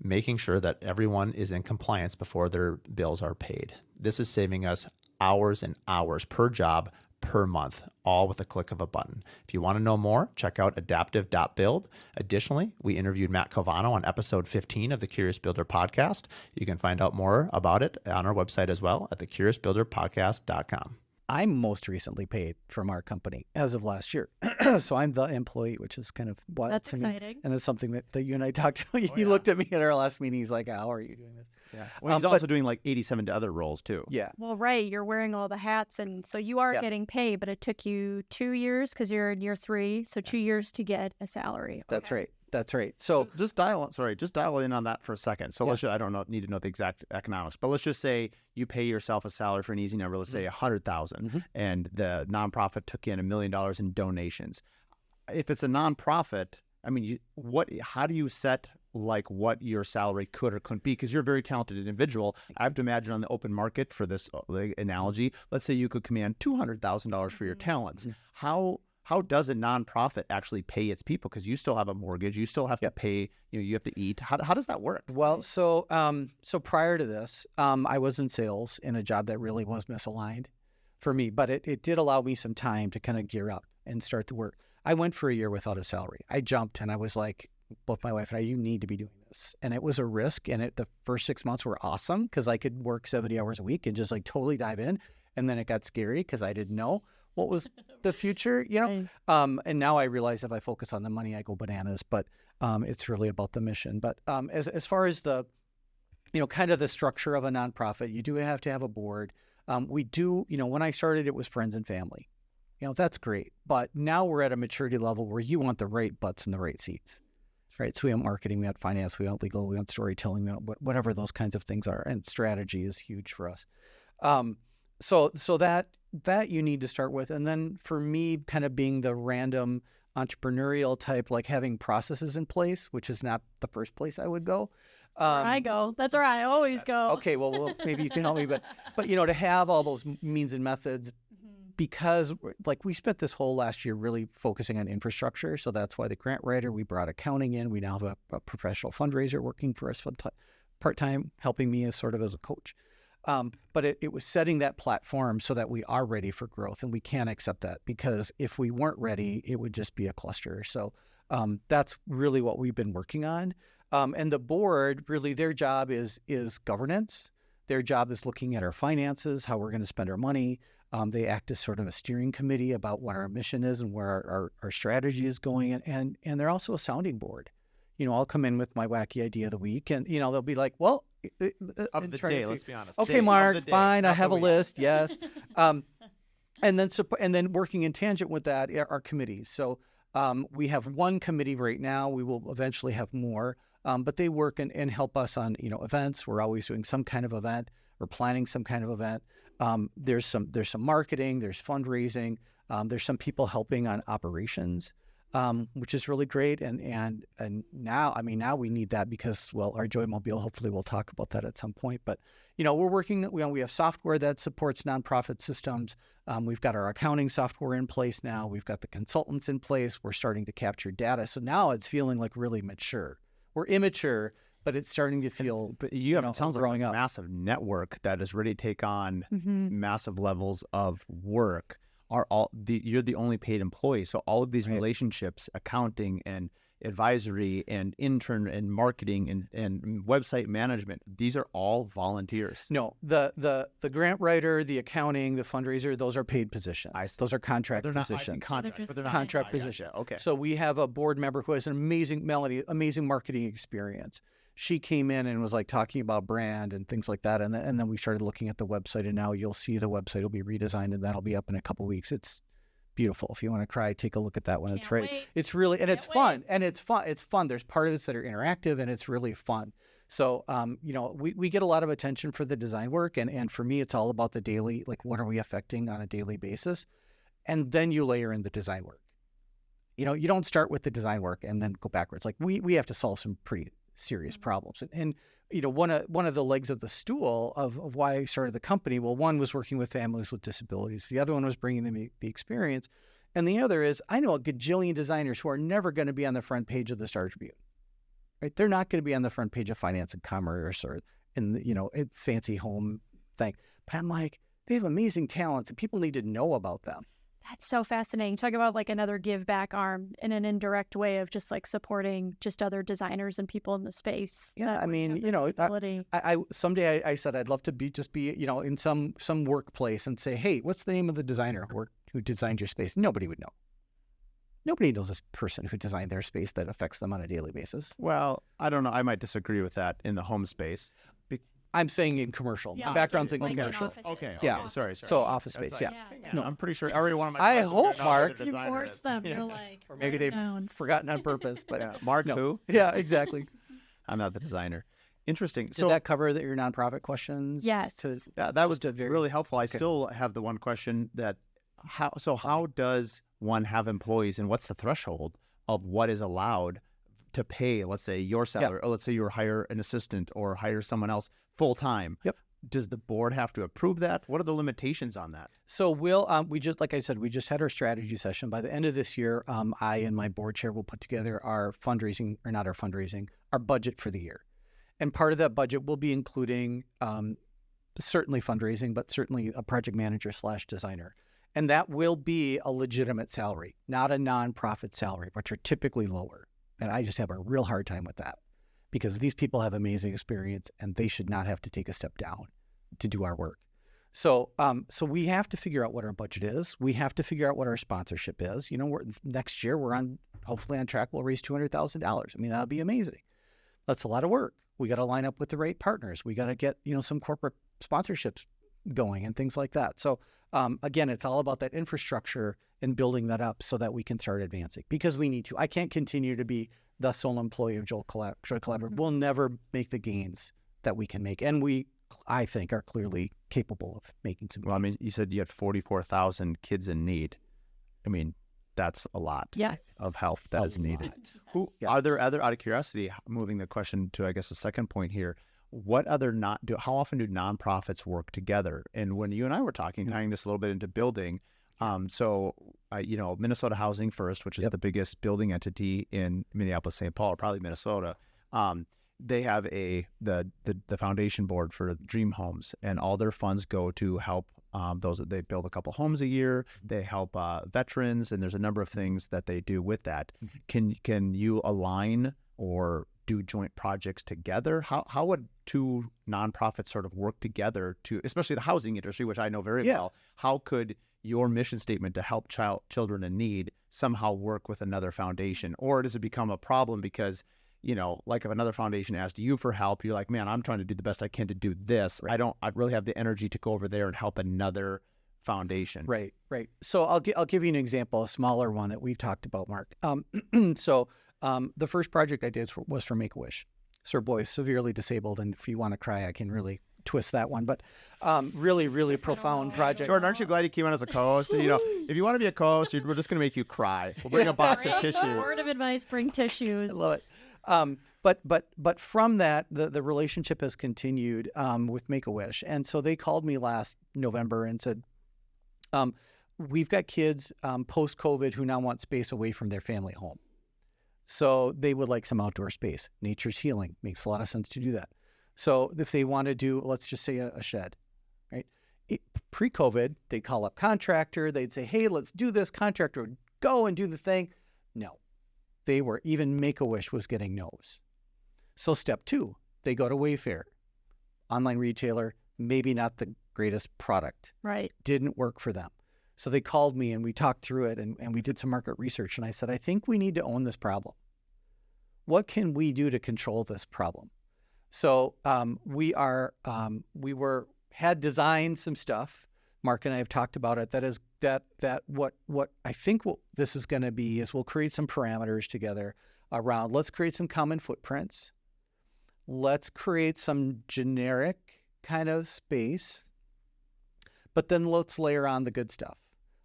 making sure that everyone is in compliance before their bills are paid. This is saving us hours and hours per job per month, all with a click of a button. If you want to know more, check out adaptive.build. Additionally, we interviewed Matt Covano on episode 15 of the Curious Builder podcast. You can find out more about it on our website as well at thecuriousspoddast.com. I'm most recently paid from our company as of last year. So I'm the employee, which is kind of what That's exciting. And it's something that you and I talked to. He looked at me at our last meeting. He's like, how are you doing this? Yeah. Well, he's but- also doing like 87 to other roles too. Yeah. Well, right. You're wearing all the hats, and so you are Yeah. getting paid, but it took you 2 years because you're in year 3, so 2 years to get a salary. That's Okay. right. That's right. So Just dial in on that for a second. So let's just, I don't need to know the exact economics, but let's just say you pay yourself a salary for an easy number. Let's say 100,000, and the nonprofit took in $1 million in donations. If it's a nonprofit, I mean, how do you set like what your salary could or couldn't be? Because you're a very talented individual. I have to imagine on the open market for this analogy, let's say you could command $200,000 for your talents. How does a nonprofit actually pay its people? Because you still have a mortgage, you still have to pay, you have to eat. How does that work? Well, so prior to this, I was in sales in a job that really was misaligned for me, but it did allow me some time to kind of gear up and start the work. I went for a year without a salary. I jumped and I was like, both my wife and I, you need to be doing this. And it was a risk. And the first 6 months were awesome because I could work 70 hours a week and just like totally dive in. And then it got scary because I didn't know what was the future, Right. And now I realize if I focus on the money, I go bananas. But it's really about the mission. But as far as the, kind of the structure of a nonprofit, you do have to have a board. We do, when I started, it was friends and family. That's great. But now we're at a maturity level where you want the right butts in the right seats, right? So we want marketing, we want finance, we want legal, we want storytelling, we want whatever those kinds of things are. And strategy is huge for us. So that you need to start with. And then for me, kind of being the random entrepreneurial type, like having processes in place, which is not the first place I would go. That's where I go. That's where I always go. Okay, well, maybe you can help me, but to have all those means and methods, because like we spent this whole last year really focusing on infrastructure. So that's why the grant writer, we brought accounting in. We now have a professional fundraiser working for us part-time, helping me as a coach. But it was setting that platform so that we are ready for growth, and we can't accept that because if we weren't ready, it would just be a cluster. So that's really what we've been working on. And the board, really their job is governance. Their job is looking at our finances, how we're going to spend our money. They act as sort of a steering committee about what our mission is and where our strategy is going. And they're also a sounding board. I'll come in with my wacky idea of the week and, they'll be like, well, of the day, let's be honest. Okay, Day, Mark, of the day, fine. I not have the a week. list. Yes. And then working in tangent with that are committees. So we have one committee right now. We will eventually have more, but they work and help us on, events. We're always doing some kind of event or planning some kind of event. There's some marketing, there's fundraising. There's some people helping on operations. Which is really great. And now we need that because, well, our Joy Mobile, hopefully we'll talk about that at some point. But, we're working, we have software that supports nonprofit systems. We've got our accounting software in place now. We've got the consultants in place. We're starting to capture data. So now it's feeling like really mature. We're immature, but it's starting to feel, But you have, it sounds like growing this up. massive network that is ready to take on Mhm. massive levels of work. You're the only paid employee. So all of these Right. relationships, accounting and advisory and intern and marketing and website management, these are all volunteers. No, the grant writer, the accounting, the fundraiser, those are paid positions. I see. Those are contract They're not positions. contract, just but they're not contract I gotcha. position. Okay. So we have a board member who has an amazing marketing experience. She came in and was like talking about brand and things like that. And then we started looking at the website, and now you'll see the website will be redesigned and that'll be up in a couple of weeks. It's beautiful. If you want to cry, take a look at that one. It's Can't right. wait. It's really, and it's Can't fun. And it's fun. It's fun. There's part of it that are interactive and it's really fun. So, we get a lot of attention for the design work. And for me, it's all about the daily, like what are we affecting on a daily basis? And then you layer in the design work. You don't start with the design work and then go backwards. Like we have to solve some pretty serious problems. And one of the legs of the stool of why I started the company, well, one was working with families with disabilities. The other one was bringing them the experience. And the other is I know a gajillion designers who are never going to be on the front page of the Star Tribune, right? They're not going to be on the front page of Finance and Commerce or it's fancy home thing. But I'm like, they have amazing talents and people need to know about them. That's so fascinating. Talk about like another give back arm in an indirect way of just like supporting just other designers and people in the space. Yeah, that I mean, have visibility. I someday I said I'd love to be in some workplace and say, hey, what's the name of the designer who designed your space? Nobody would know. Nobody knows this person who designed their space that affects them on a daily basis. Well, I don't know. I might disagree with that in the home space. I'm saying in commercial. Yeah, My background's in like in commercial. offices. Okay. Yeah. Sorry. So office That's space, like- yeah. hang on, No. I'm pretty sure every one of my I friends hope, would know who Mark, the You designer force is. them. Yeah. You're like, Or maybe write it they've down. forgotten on purpose, but Yeah. Mark No. who? yeah, exactly. I'm not the designer. Interesting. Did So that cover your nonprofit questions? Yes. yeah, that was just a very- really helpful. I Okay. still have the one question that how does one have employees and what's the threshold of what is allowed to pay, let's say your salary, or let's say you hire an assistant or hire someone else full time. Yep. Does the board have to approve that? What are the limitations on that? So we just, like I said, we just had our strategy session. By the end of this year, I and my board chair will put together our our budget for the year. And part of that budget will be including certainly fundraising, but certainly a project manager / designer. And that will be a legitimate salary, not a nonprofit salary, which are typically lower. And I just have a real hard time with that because these people have amazing experience and they should not have to take a step down to do our work. So we have to figure out what our budget is. We have to figure out what our sponsorship is. Next year we're hopefully on track. We'll raise $200,000. I mean, that'd be amazing. That's a lot of work. We got to line up with the right partners. We got to get, some corporate sponsorships going and things like that. So again, it's all about that infrastructure and building that up so that we can start advancing because we need to. I can't continue to be the sole employee of Joy Collaborative. We'll never make the gains that we can make. And I think, are clearly capable of making some gains. Well, I mean, you said you had 44,000 kids in need. I mean, that's a lot of help that is needed. Are there other, out of curiosity, moving the question to, I guess, the second point here, how often do nonprofits work together? And when you and I were talking, tying this a little bit into building, Minnesota Housing First, which is the biggest building entity in Minneapolis, St. Paul, or probably Minnesota, they have the foundation board for Dream Homes, and all their funds go to help those. They build a couple homes a year. They help veterans, and there's a number of things that they do with that. Can you align or do joint projects together? How would two nonprofits sort of work together to, especially the housing industry, which I know very well? How could your mission statement to help children in need somehow work with another foundation, or does it become a problem because like if another foundation asked you for help, you're like, man, I'm trying to do the best I can to do this. Right. I really have the energy to go over there and help another foundation. Right. So I'll give you an example, a smaller one that we've talked about, Mark. The first project I did was for Make-A-Wish. Sir Boy is severely disabled, and if you want to cry, I can really twist that one. But really, really profound project. Jordan, aren't you glad you came on as a co-host? If you want to be a co-host, we're just going to make you cry. We'll bring a box of tissues. Word of advice: bring tissues. I love it. But from that, the relationship has continued with Make-A-Wish. And so they called me last November and said, we've got kids post-COVID who now want space away from their family home. So they would like some outdoor space. Nature's healing. Makes a lot of sense to do that. So if they want to do, let's just say a shed, right? Pre-COVID, they'd call up contractor. They'd say, hey, let's do this. Contractor would go and do the thing. No. Even Make-A-Wish was getting no's. So step 2, they go to Wayfair, online retailer, maybe not the greatest product. Right. Didn't work for them. So they called me and we talked through it and we did some market research. And I said, I think we need to own this problem. What can we do to control this problem? So we had designed some stuff. Mark and I have talked about it. What I think this is going to be is we'll create some parameters together around, let's create some common footprints. Let's create some generic kind of space, but then let's layer on the good stuff.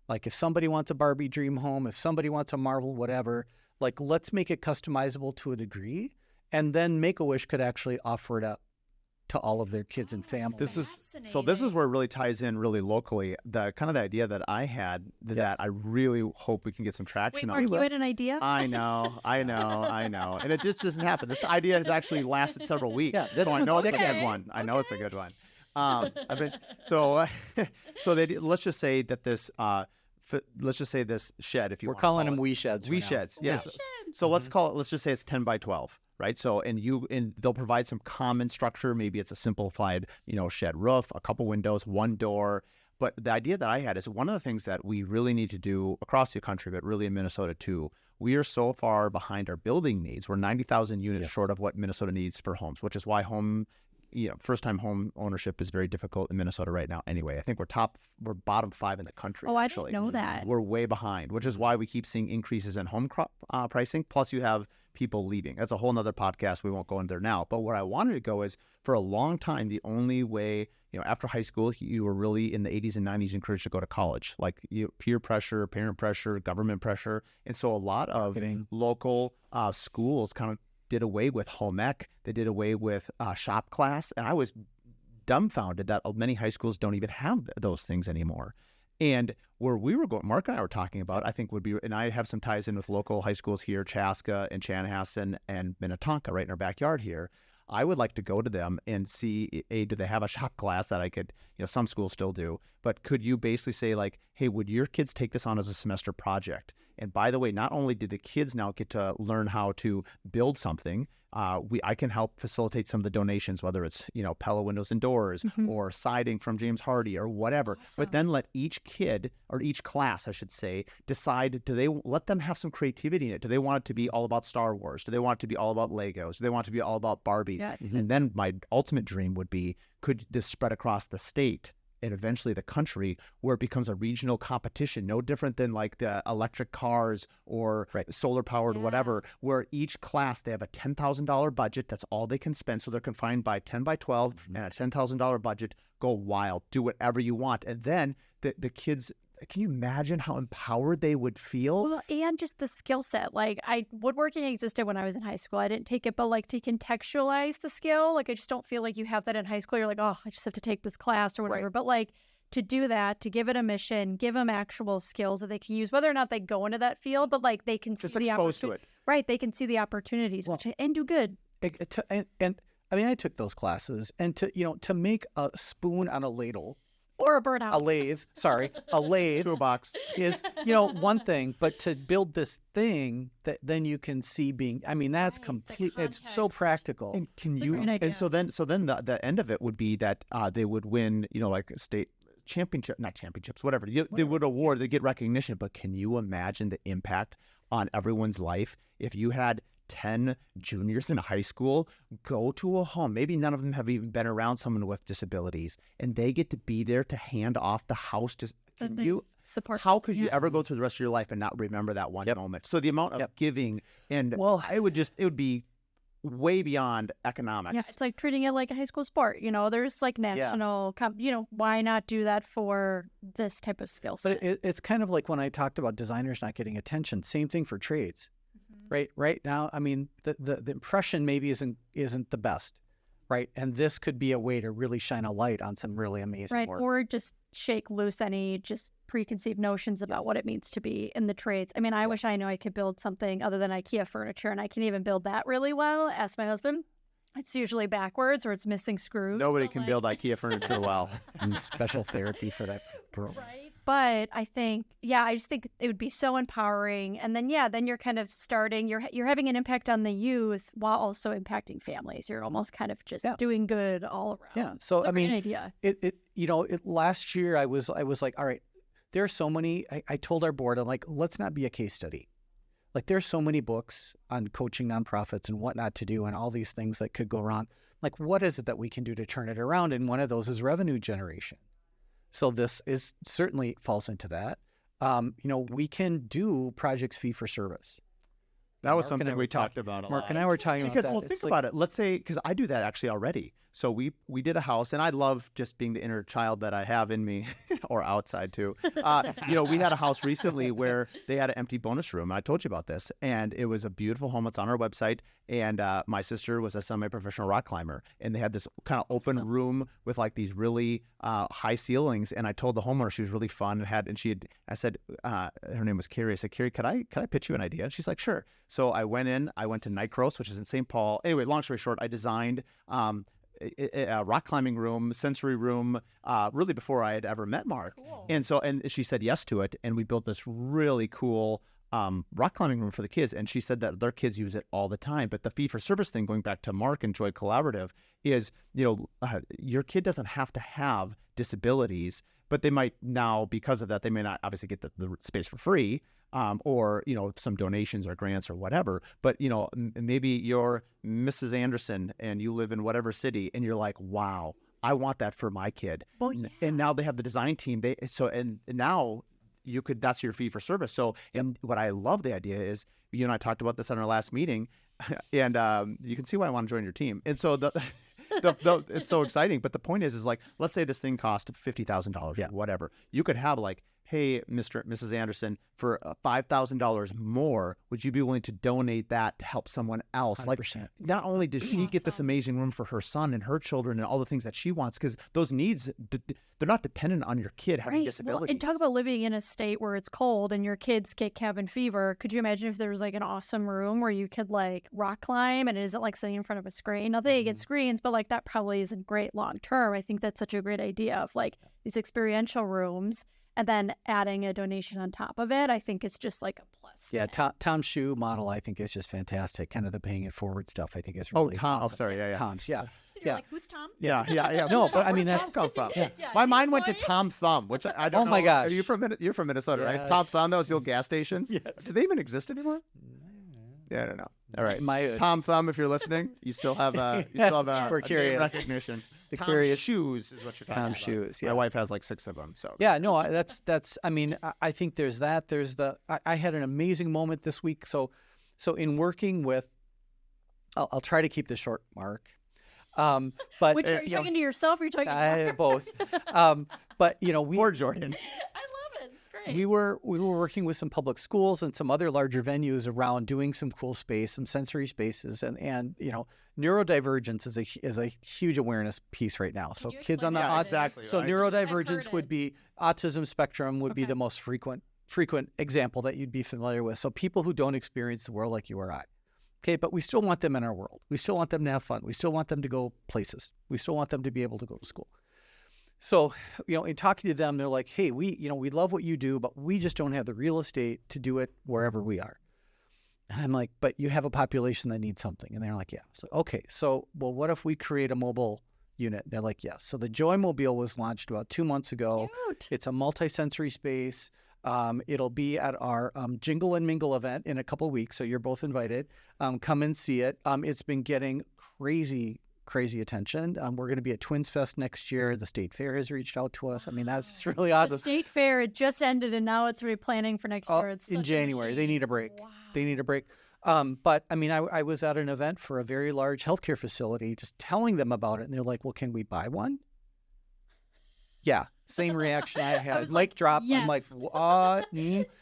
Like if somebody wants a Barbie dream home, if somebody wants a Marvel, whatever, like let's make it customizable to a degree. And then Make-A-Wish could actually offer it up to all of their kids and families. This is where it really ties in really locally. The kind of the idea that I had that I really hope we can get some traction on. Wait, Mark, you had an idea? I know. And it just doesn't happen. This idea has actually lasted several weeks. Yeah, so I know it's a good one. I know it's a good one. Let's just say that this this shed, if you we're calling them wee sheds. Wee sheds. Yes. So let's just say it's 10 by 12. Right. So, and they'll provide some common structure. Maybe it's a simplified, shed roof, a couple windows, one door. But the idea that I had is one of the things that we really need to do across the country, but really in Minnesota too. We are so far behind our building needs. We're 90,000 units short of what Minnesota needs for homes, which is why first-time home ownership is very difficult in Minnesota right now. Anyway, I think we're bottom 5 in the country. Oh, actually. I didn't know that. We're way behind, which is why we keep seeing increases in home pricing. Plus, you have people leaving. That's a whole nother podcast. We won't go in there now. But where I wanted to go is, for a long time, the only way, after high school, you were really in the 80s and 90s encouraged to go to college. Like peer pressure, parent pressure, government pressure. And so a lot of local schools kind of did away with home ec. They did away with shop class. And I was dumbfounded that many high schools don't even have those things anymore. And where we were going, Mark and I were talking about, I think would be, and I have some ties in with local high schools here, Chaska and Chanhassen and Minnetonka right in our backyard here. I would like to go to them and see, do they have a shop class that I could, some schools still do, but could you basically say like, hey, would your kids take this on as a semester project? And by the way, not only did the kids now get to learn how to build something, I can help facilitate some of the donations, whether it's, Pella windows and doors or siding from James Hardy or whatever. Awesome. But then let each kid, or each class, I should say, decide, let them have some creativity in it? Do they want it to be all about Star Wars? Do they want it to be all about Legos? Do they want it to be all about Barbies? Yes. And then my ultimate dream would be, could this spread across the state and eventually the country, where it becomes a regional competition, no different than like the electric cars or solar powered whatever, where each class, they have a $10,000 budget. That's all they can spend. So they're confined by 10 by 12 and a $10,000 budget. Go wild, do whatever you want. And then the kids, can you imagine how empowered they would feel? Well, and just the skill set. Like, woodworking existed when I was in high school. I didn't take it, but like to contextualize the skill, like I just don't feel like you have that in high school. You're like, oh, I just have to take this class or whatever. But like to do that, to give it a mission, give them actual skills that they can use, whether or not they go into that field, but like they can see the exposed to it. Right, they can see the opportunities and do good. And I mean, I took those classes, and to make a spoon on a ladle. Or a birdhouse. A lathe To a box is, one thing, but to build this thing that then you can see that's complete. It's so practical. And can It's a you? great idea. And so then the end of it would be that they would win, like a state championship, not championships, whatever. They would award, they get recognition. But can you imagine the impact on everyone's life if you had 10 juniors in high school go to a home? Maybe none of them have even been around someone with disabilities, and they get to be there to hand off the house to support. How could you ever go through the rest of your life and not remember that one moment? So the amount of giving, and it would be way beyond economics. Yeah, it's like treating it like a high school sport. There's like national, why not do that for this type of skill set? But it's kind of like when I talked about designers not getting attention. Same thing for trades. Right now, I mean, the impression maybe isn't the best, right? And this could be a way to really shine a light on some really amazing work. Or just shake loose any just preconceived notions about what it means to be in the trades. I mean, I wish I knew I could build something other than IKEA furniture, and I can even build that really well. Ask my husband. It's usually backwards or it's missing screws. Nobody can build IKEA furniture well. And special therapy for that. Right. But I think, I just think it would be so empowering. And then, then you're kind of starting, you're having an impact on the youth while also impacting families. You're almost kind of just doing good all around. Yeah. So, it's a great idea. Last year I was like, all right, there are so many, I told our board, I'm like, let's not be a case study. Like, there's so many books on coaching nonprofits and what not to do and all these things that could go wrong. Like, what is it that we can do to turn it around? And one of those is revenue generation. So this certainly falls into that. We can do projects fee for service. That was something we talked about a lot. Mark and I were talking about that. Because, think about it. Let's say, because I do that actually already. So we did a house, and I love just being the inner child that I have in me, or outside too. We had a house recently where they had an empty bonus room. I told you about this, and it was a beautiful home. It's on our website. And my sister was a semi-professional rock climber, and they had this kind of open room with like these really high ceilings. And I told the homeowner she was really fun I said, her name was Carrie. I said, Carrie, could I pitch you an idea? And she's like, sure. So I went to Nycros, which is in St. Paul. Anyway, long story short, I designed a rock climbing room, sensory room, really before I had ever met Mark. Cool. And she said yes to it. And we built this really cool rock climbing room for the kids. And she said that their kids use it all the time. But the fee for service thing, going back to Mark and Joy Collaborative, is, your kid doesn't have to have disabilities, but they might now, because of that, they may not obviously get the space for free. Or, some donations or grants or whatever. But, maybe you're Mrs. Anderson and you live in whatever city and you're like, wow, I want that for my kid. Well, yeah. And now they have the design team. And now that's your fee for service. So, and what I love the idea is, you and I talked about this on our last meeting, and you can see why I want to join your team. And so it's so exciting. But the point is like, let's say this thing cost $50,000, whatever. You could have like, hey, Mrs. Anderson, for $5,000 more, would you be willing to donate that to help someone else? 100%. Like, not only does she get this amazing room for her son and her children and all the things that she wants, because those needs, they're not dependent on your kid having disabilities. Well, and talk about living in a state where it's cold and your kids get cabin fever. Could you imagine if there was like an awesome room where you could like rock climb and it isn't like sitting in front of a screen? Nothing against screens, but like that probably isn't great long term. I think that's such a great idea of like these experiential rooms. and then adding a donation on top of it, I think is just like a plus. Yeah, Tom's shoe model I think is just fantastic. Kind of the paying it forward stuff I think is really Tom. awesome. Oh, sorry. Yeah. Tom's, yeah. You're like, who's Tom? Yeah. No, but I mean, Where'd that's Tom come from? Yeah, My is he mind went to employee? Tom Thumb, which I don't know. Oh my gosh. You're from Minnesota, right? Yes. Tom Thumb, those old gas stations. Yes. Do they even exist anymore? Yeah, I don't know. All right. My Tom Thumb, if you're listening, you still have a We're a curious. recognition. The Tom Curious shoes is what you're talking Tom's about. shoes. My Yeah. wife has like 6 of them. So Yeah, no, that's. I mean, I think there's that. There's I had an amazing moment this week. So in working with, I'll try to keep this short, Mark. But Which are you talking to yourself? Or are you talking to both. But we poor Jordan. I love it. It's great. we were working with some public schools and some other larger venues around doing some cool space, some sensory spaces, and neurodivergence is a huge awareness piece right now. So you kids on the explain what it is? exactly. So I- neurodivergence heard would it. be autism spectrum would be Okay. the most frequent example that you'd be familiar with. So people who don't experience the world like you or I. Okay, but we still want them in our world. We still want them to have fun. We still want them to go places. We still want them to be able to go to school. So, in talking to them, they're like, "Hey, we love what you do, but we just don't have the real estate to do it wherever we are." And I'm like, "But you have a population that needs something." And they're like, "Yeah." So, okay. So, well, what if we create a mobile unit? They're like, "Yes." So the Joy Mobile was launched about 2 months ago. Cute. It's a multi-sensory space. It'll be at our Jingle and Mingle event in a couple weeks, so you're both invited. Come and see it. It's been getting crazy attention. We're going to be at Twins Fest next year. The State Fair has reached out to us. I mean, that's just really The awesome. state fair, it just ended, and now it's replanning for next year. It's In such a January, they machine. need a break. Wow. They need a break. But I mean, I was at an event for a very large healthcare facility, just telling them about it, and they're like, "Well, can we buy one?" Yeah, same reaction I had. was Mic like, drop. I'm like, yes. what?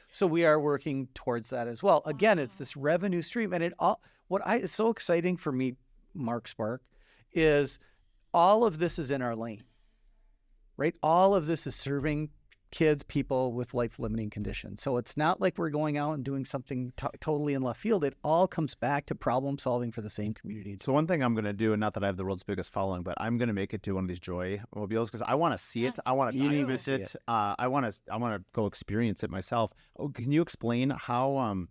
So we are working towards that as well. Again, it's this revenue stream, and is so exciting for me, Mark Spark, is all of this is in our lane, right? All of this is serving kids, people with life-limiting conditions. So it's not like we're going out and doing something totally in left field. It all comes back to problem solving for the same community. So one thing I'm going to do, and not that I have the world's biggest following, but I'm going to make it to one of these Joy Mobiles because I want to see it. Yes, I want to me too. visit it. I want to go experience it myself. Oh, can you explain how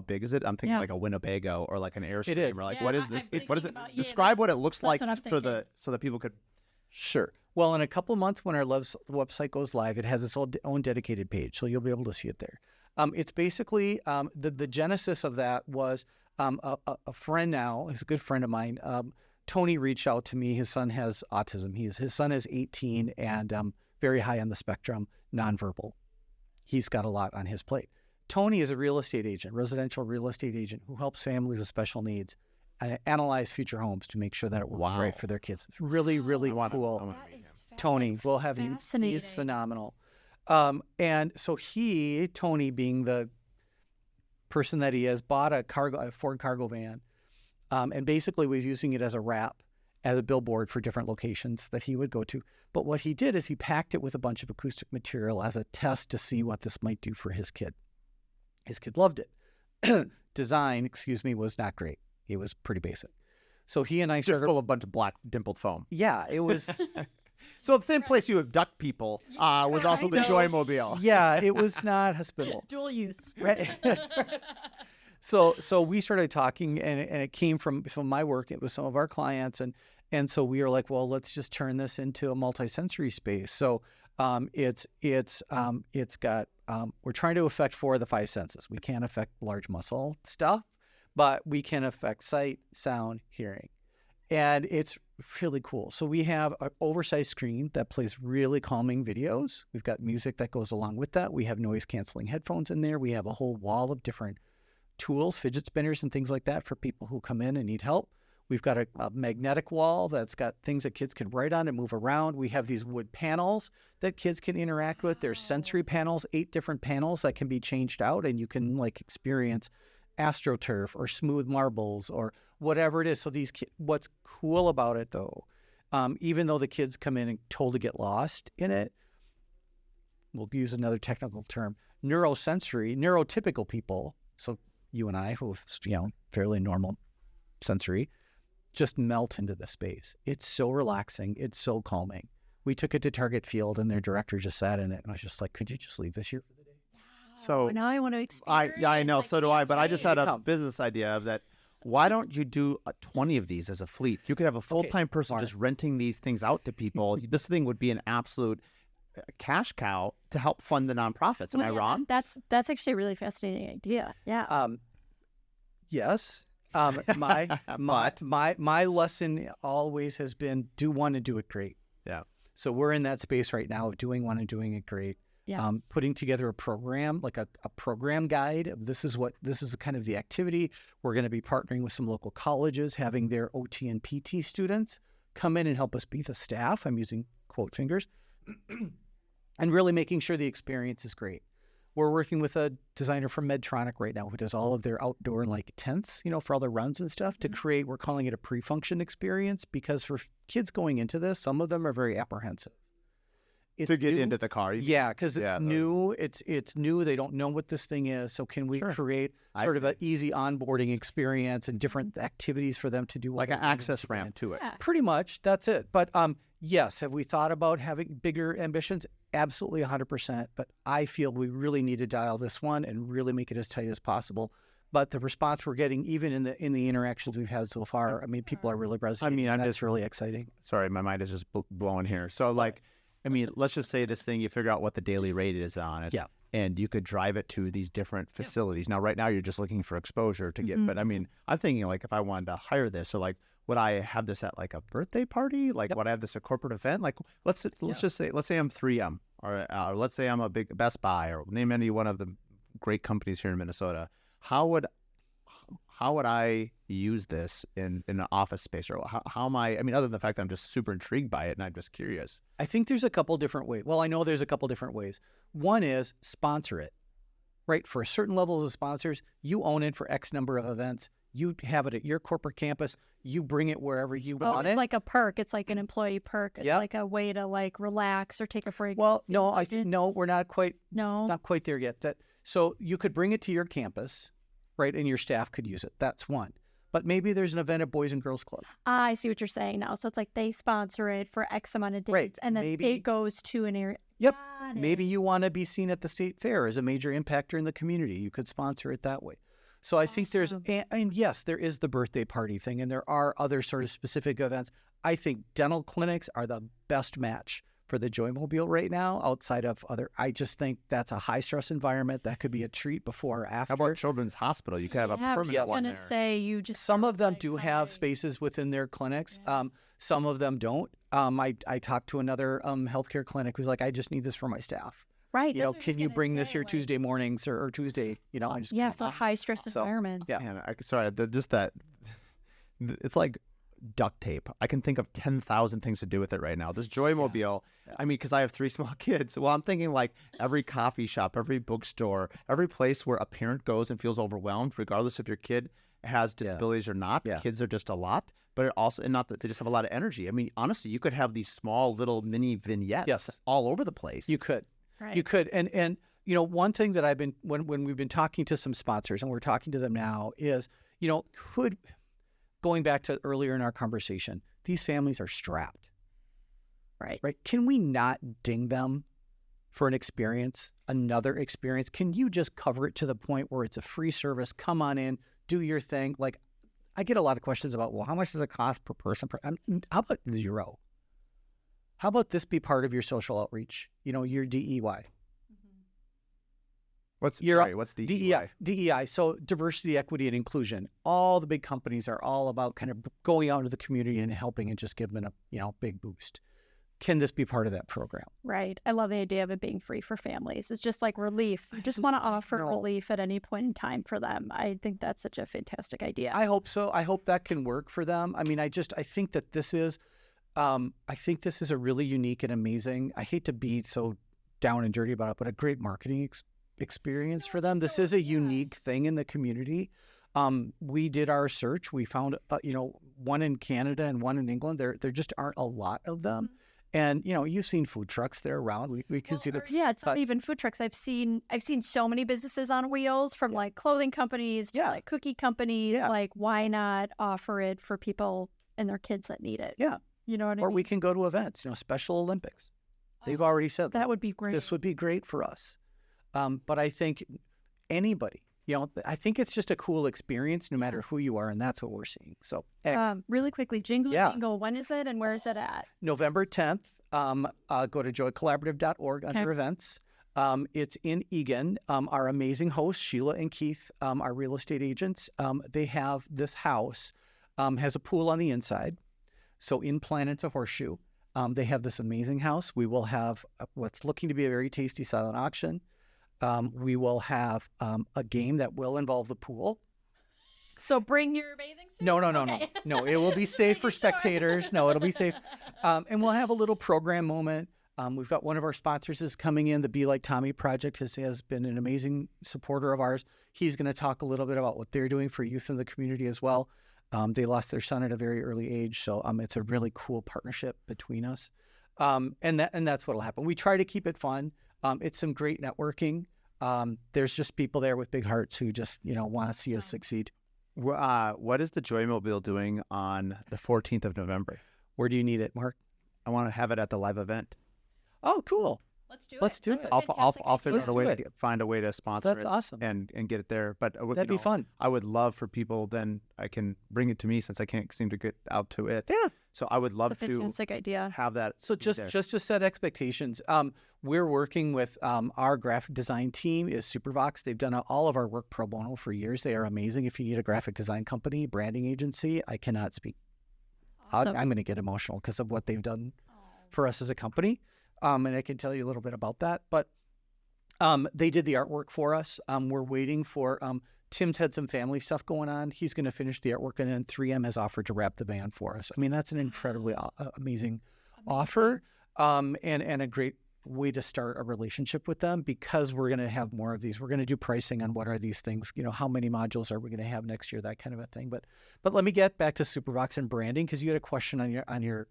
big is it? I'm thinking Yeah. like a Winnebago or like an Airstream is. or like Yeah, what is I'm this? thinking What is it? about- yeah, Describe what it looks that's like what I'm so thinking. that people could. Sure. Well, in a couple of months when our website goes live, it has its own dedicated page, so you'll be able to see it there. It's basically the genesis of that was a friend now, he's a good friend of mine. Tony reached out to me. His son has autism. His son is 18 and very high on the spectrum, nonverbal. He's got a lot on his plate. Tony is a real estate agent, residential real estate agent who helps families with special needs analyze future homes to make sure that it works right for their kids. It's really, really cool. That is Tony, we'll have you. fascinating. He's phenomenal. And so Tony, being the person that he is, bought a Ford cargo van, and basically was using it as a wrap, as a billboard for different locations that he would go to. But what he did is he packed it with a bunch of acoustic material as a test to see what this might do for his kid. His kid loved it. Design, was not great. It was pretty basic. So he and I Just started. full of a bunch of black dimpled foam. Yeah, it was. So the same place you abduct people was also the Joy Mobile. Yeah, it was not hospitable. Dual use. Right. So we started talking, and it came from my work. It was some of our clients, and so we were like, well, let's just turn this into a multi-sensory space. So it's got we're trying to affect 4 of the 5 senses. We can't affect large muscle stuff, but we can affect sight, sound, hearing, and it's really cool. So we have an oversized screen that plays really calming videos. We've got music that goes along with that. We have noise canceling headphones in there. We have a whole wall of different tools, fidget spinners and things like that for people who come in and need help. We've got a magnetic wall that's got things that kids can write on and move around. We have these wood panels that kids can interact with. There's sensory panels, 8 different panels that can be changed out, and you can like experience AstroTurf or smooth marbles or whatever it is. So what's cool about it though, even though the kids come in and totally get lost in it, we'll use another technical term, neurotypical people. So you and I, who have, fairly normal sensory, just melt into the space. It's so relaxing. It's so calming. We took it to Target Field, and their director just sat in it, and I was just like, "Could you just leave this here for the day?" So now I want to experience. I know, like, so do I. But I just had a Come. business idea of that. Why don't you do 20 of these as a fleet? You could have a full-time person smart. just renting these things out to people. This thing would be an absolute cash cow to help fund the nonprofits. Am I wrong? That's actually a really fascinating idea. Yeah. Yes. My lesson always has been do one and do it great. Yeah. So we're in that space right now of doing one and doing it great. Yes. Putting together a program, like a program guide of this is kind of the activity. We're going to be partnering with some local colleges, having their OT and PT students come in and help us be the staff. I'm using quote fingers. And really making sure the experience is great. We're working with a designer from Medtronic right now who does all of their outdoor like tents, for all their runs and stuff to create, we're calling it a pre-function experience, because for kids going into this, some of them are very apprehensive. To get into the car. Yeah, because it's new. It's new. They don't know what this thing is. So can we create sort of an easy onboarding experience and different activities for them to do? Like an access ramp to it. Yeah. Pretty much. That's it. But yes, have we thought about having bigger ambitions? Absolutely 100%. But I feel we really need to dial this one and really make it as tight as possible. But the response we're getting, even in the interactions we've had so far, I mean, people are really resonating. I'm that's just really exciting. Sorry, my mind is just blowing here. So let's just say this thing, you figure out what the daily rate is on it. Yeah. And you could drive it to these different facilities. Now, right now, you're just looking for exposure to get, but I mean, I'm thinking like if I wanted to hire this, or like, would I have this at like a birthday party? Like, would I have this at a corporate event? Like, let's just say, let's say I'm 3M, or let's say I'm a big Best Buy, or name any one of the great companies here in Minnesota. How would I use this in an office space, or how am I mean, other than the fact that I'm just super intrigued by it and I'm just curious. I think there's a couple different ways. Well, I know there's a couple different ways. One is sponsor it, right? For a certain level of sponsors, you own it for X number of events. You have it at your corporate campus. You bring it wherever you want it's it. like a perk. It's like an employee perk. It's like a way to like relax or take a break. Well, no, we're not quite there yet. So you could bring it to your campus, right? And your staff could use it. That's one. But maybe there's an event at Boys and Girls Club. I see what you're saying now. So it's like they sponsor it for X amount of days, Right. and then Maybe- it goes to an area. Yep. Got it. Maybe you want to be seen at the state fair as a major impactor in the community. You could sponsor it that way. So I think there's, and yes, there is the birthday party thing, and there are other sort of specific events. I think dental clinics are the best match for the Joymobile right now outside of other. I just think that's a high stress environment. That could be a treat before or after. How about Children's Hospital? You could have a permanent I was one gonna there. say you just Some of them like, do have spaces within their clinics. Some of them don't. I talked to another healthcare clinic who's like, I just need this for my staff. right. You know, can you bring this here Tuesday mornings or Tuesday? You know, I just Yeah, for a high stress environment. Yeah. Man, it's like duct tape. I can think of 10,000 things to do with it right now. This Joymobile, I mean, because I have 3 small kids. Well, I'm thinking like every coffee shop, every bookstore, every place where a parent goes and feels overwhelmed, regardless if your kid has disabilities or not. Yeah. Kids are just a lot, but it also, and not that they just have a lot of energy. I mean, honestly, you could have these small little mini vignettes all over the place. You could. Right. You could. And you know, one thing that I've been, when we've been talking to some sponsors, and we're talking to them now, is, you know, going back to earlier in our conversation, these families are strapped. Right. Right. Can we not ding them for an experience, another experience? Can you just cover it to the point where it's a free service? Come on in, do your thing. Like, I get a lot of questions about, well, how much does it cost per person? How about 0? How about this be part of your social outreach? You know, your DEI. What's DEI? DEI. So diversity, equity, and inclusion. All the big companies are all about kind of going out into the community and helping and just giving them a big boost. Can this be part of that program? Right. I love the idea of it being free for families. It's just like relief. You just want to offer relief at any point in time for them. I think that's such a fantastic idea. I hope so. I hope that can work for them. I mean, I think that this is, a really unique and amazing, I hate to be so down and dirty about it, but a great marketing experience for them. This is a unique thing in the community. We did our search. We found, one in Canada and one in England. There just aren't a lot of them. And, you know, you've seen food trucks. They're around. We can see them. Yeah, it's not even food trucks. I've seen so many businesses on wheels, from like clothing companies to like cookie companies. Yeah. Like, why not offer it for people and their kids that need it? Yeah. You know what I Or mean? we can go to events, Special Olympics. They've already said That would be great. this would be great for us. But I think anybody, I think it's just a cool experience no matter who you are, and that's what we're seeing. So anyway, Really quickly, jingle, Yeah. jingle. When is it and where is it at? November 10th, go to joycollaborative.org under events. It's in Egan. Our amazing hosts, Sheila and Keith, our real estate agents, they have this house, has a pool on the inside. So in plan, it's a horseshoe. They have this amazing house. We will have what's looking to be a very tasty silent auction. We will have a game that will involve the pool. So bring your bathing suit? No. Okay. No, it will be safe for Making sure. spectators. No, it'll be safe. And we'll have a little program moment. We've got one of our sponsors is coming in. The Be Like Tommy Project has been an amazing supporter of ours. He's going to talk a little bit about what they're doing for youth in the community as well. They lost their son at a very early age, so it's a really cool partnership between us. And that's what'll happen. We try to keep it fun. It's some great networking. There's just people there with big hearts who just want to see us succeed. What is the Joymobile doing on the 14th of November? Where do you need it, Mark? I want to have it at the live event. Oh, cool. Let's do it. Let's do That's it. a I'll fantastic figure Let's out a way do to it. find a way to sponsor That's it awesome. and get it there. But That'd be fun. I would love for people. Then I can bring it to me since I can't seem to get out to it. Yeah. So I would love It's a to fantastic idea. have that. So be just there. to set expectations, we're working with our graphic design team is Supervox. They've done all of our work pro bono for years. They are amazing. If you need a graphic design company, branding agency, I cannot speak. Awesome. I'm going to get emotional because of what they've done for us as a company. And I can tell you a little bit about that. But they did the artwork for us. We're waiting for Tim's had some family stuff going on. He's going to finish the artwork, and then 3M has offered to wrap the band for us. I mean, that's an incredibly amazing offer and a great way to start a relationship with them because we're going to have more of these. We're going to do pricing on what are these things, how many modules are we going to have next year, that kind of a thing. But let me get back to Supervox and branding because you had a question on your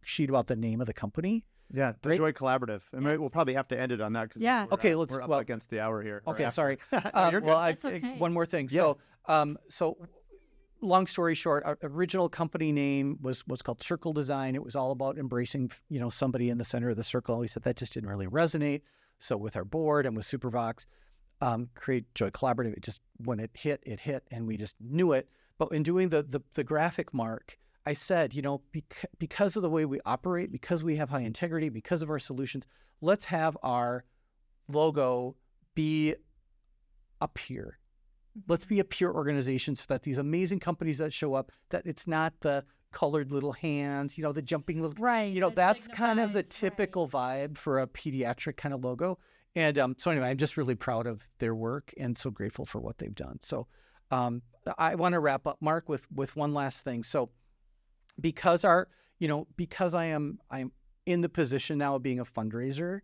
sheet about the name of the company. Yeah, the Great. Joy Collaborative. And maybe Yes. we'll probably have to end it on that. Cause Yeah. Okay, we're up against the hour here. or Okay, after. sorry. No, you're good. Well, That's okay. one more thing. Yeah. So long story short, our original company name was called Circle Design. It was all about embracing, somebody in the center of the circle. We said that just didn't really resonate. So with our board and with Supervox, create Joy Collaborative. It just when it hit, and we just knew it. But in doing the graphic mark, I said, because of the way we operate, because we have high integrity, because of our solutions, let's have our logo be a peer. Let's be a pure organization so that these amazing companies that show up, that it's not the colored little hands, the jumping little, Right. it that's kind of the signifies, typical vibe for a pediatric kind of logo. And so anyway, I'm just really proud of their work and so grateful for what they've done. So I want to wrap up, Mark, with one last thing. So because I'm in the position now of being a fundraiser,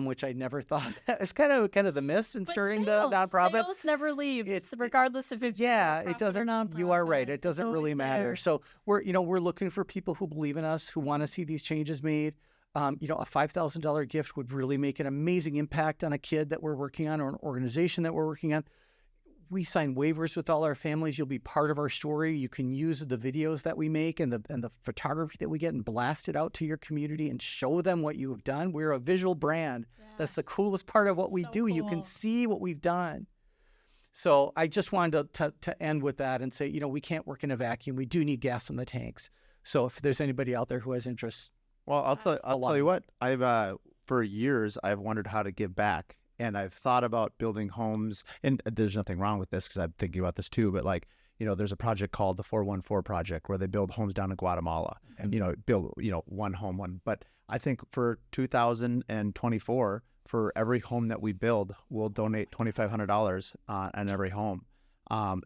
which I never thought it's kind of the miss in But starting sales, the nonprofit. Sales never leaves, It's- regardless if it's Yeah, for it profit or doesn't. You are right. nonprofit. It doesn't It's really always matter. there. So we're looking for people who believe in us, who want to see these changes made. A $5,000 gift would really make an amazing impact on a kid that we're working on or an organization that we're working on. We sign waivers with all our families. You'll be part of our story. You can use the videos that we make and the photography that we get and blast it out to your community and show them what you have done. We're a visual brand. That's the coolest part of what we So do. You can cool. see what we've done. So I just wanted to end with that and say, we can't work in a vacuum. We do need gas in the tanks. So if there's anybody out there who has interest, Well, I'll tell lot. you what. I've for years I've wondered how to give back, and I've thought about building homes. And there's nothing wrong with this because I'm thinking about this too. But there's a project called the 414 Project where they build homes down in Guatemala, and build one home one. But I think for 2024, for every home that we build, we'll donate $2,500 on every home. And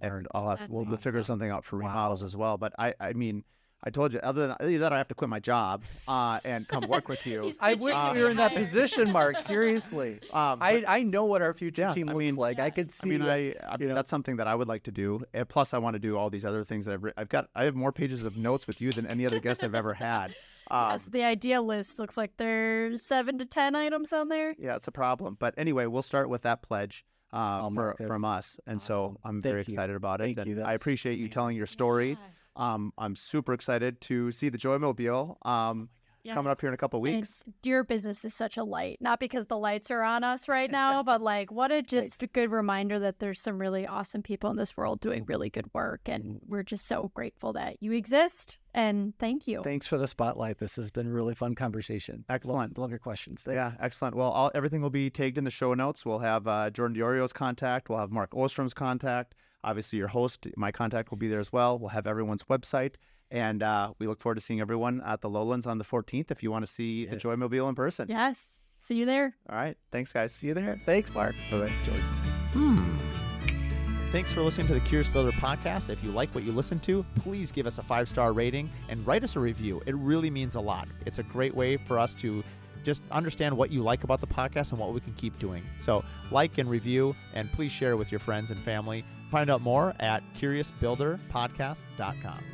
we'll figure something out for remodels as well. But I mean. I told you, other than that, I have to quit my job and come work with you. I wish we were in that Hire. position, Mark. Seriously, I know what our future Yeah, team I looks mean- like. I could see. That's something that I would like to do. And plus, I want to do all these other things that I have more pages of notes with you than any other guest I've ever had. Yes, the idea list looks like there's 7 to 10 items on there. Yeah, it's a problem. But anyway, we'll start with that pledge Mark, from that's us. And so awesome. I'm Thank very you. excited about it. Thank you. And I That's appreciate you amazing. telling your story. I'm super excited to see the Joymobile coming up here in a couple of weeks. And your business is such a light, not because the lights are on us right now, but like what a just a good reminder that there's some really awesome people in this world doing really good work. And we're just so grateful that you exist. And thank you. Thanks for the spotlight. This has been a really fun conversation. Excellent. Love your questions. Thanks. Yeah, excellent. Well, everything will be tagged in the show notes. We'll have Jordan Diorio's contact. We'll have Mark Ostrom's contact. Obviously, your host, my contact will be there as well. We'll have everyone's website. And we look forward to seeing everyone at the Lowlands on the 14th if you want to see the Joymobile in person. Yes. See you there. All right. Thanks, guys. See you there. Thanks, Mark. Bye-bye. Thanks for listening to the Curious Builder podcast. If you like what you listen to, please give us a 5-star rating and write us a review. It really means a lot. It's a great way for us to just understand what you like about the podcast and what we can keep doing. So like and review, and please share with your friends and family. Find out more at curiousbuilderpodcast.com.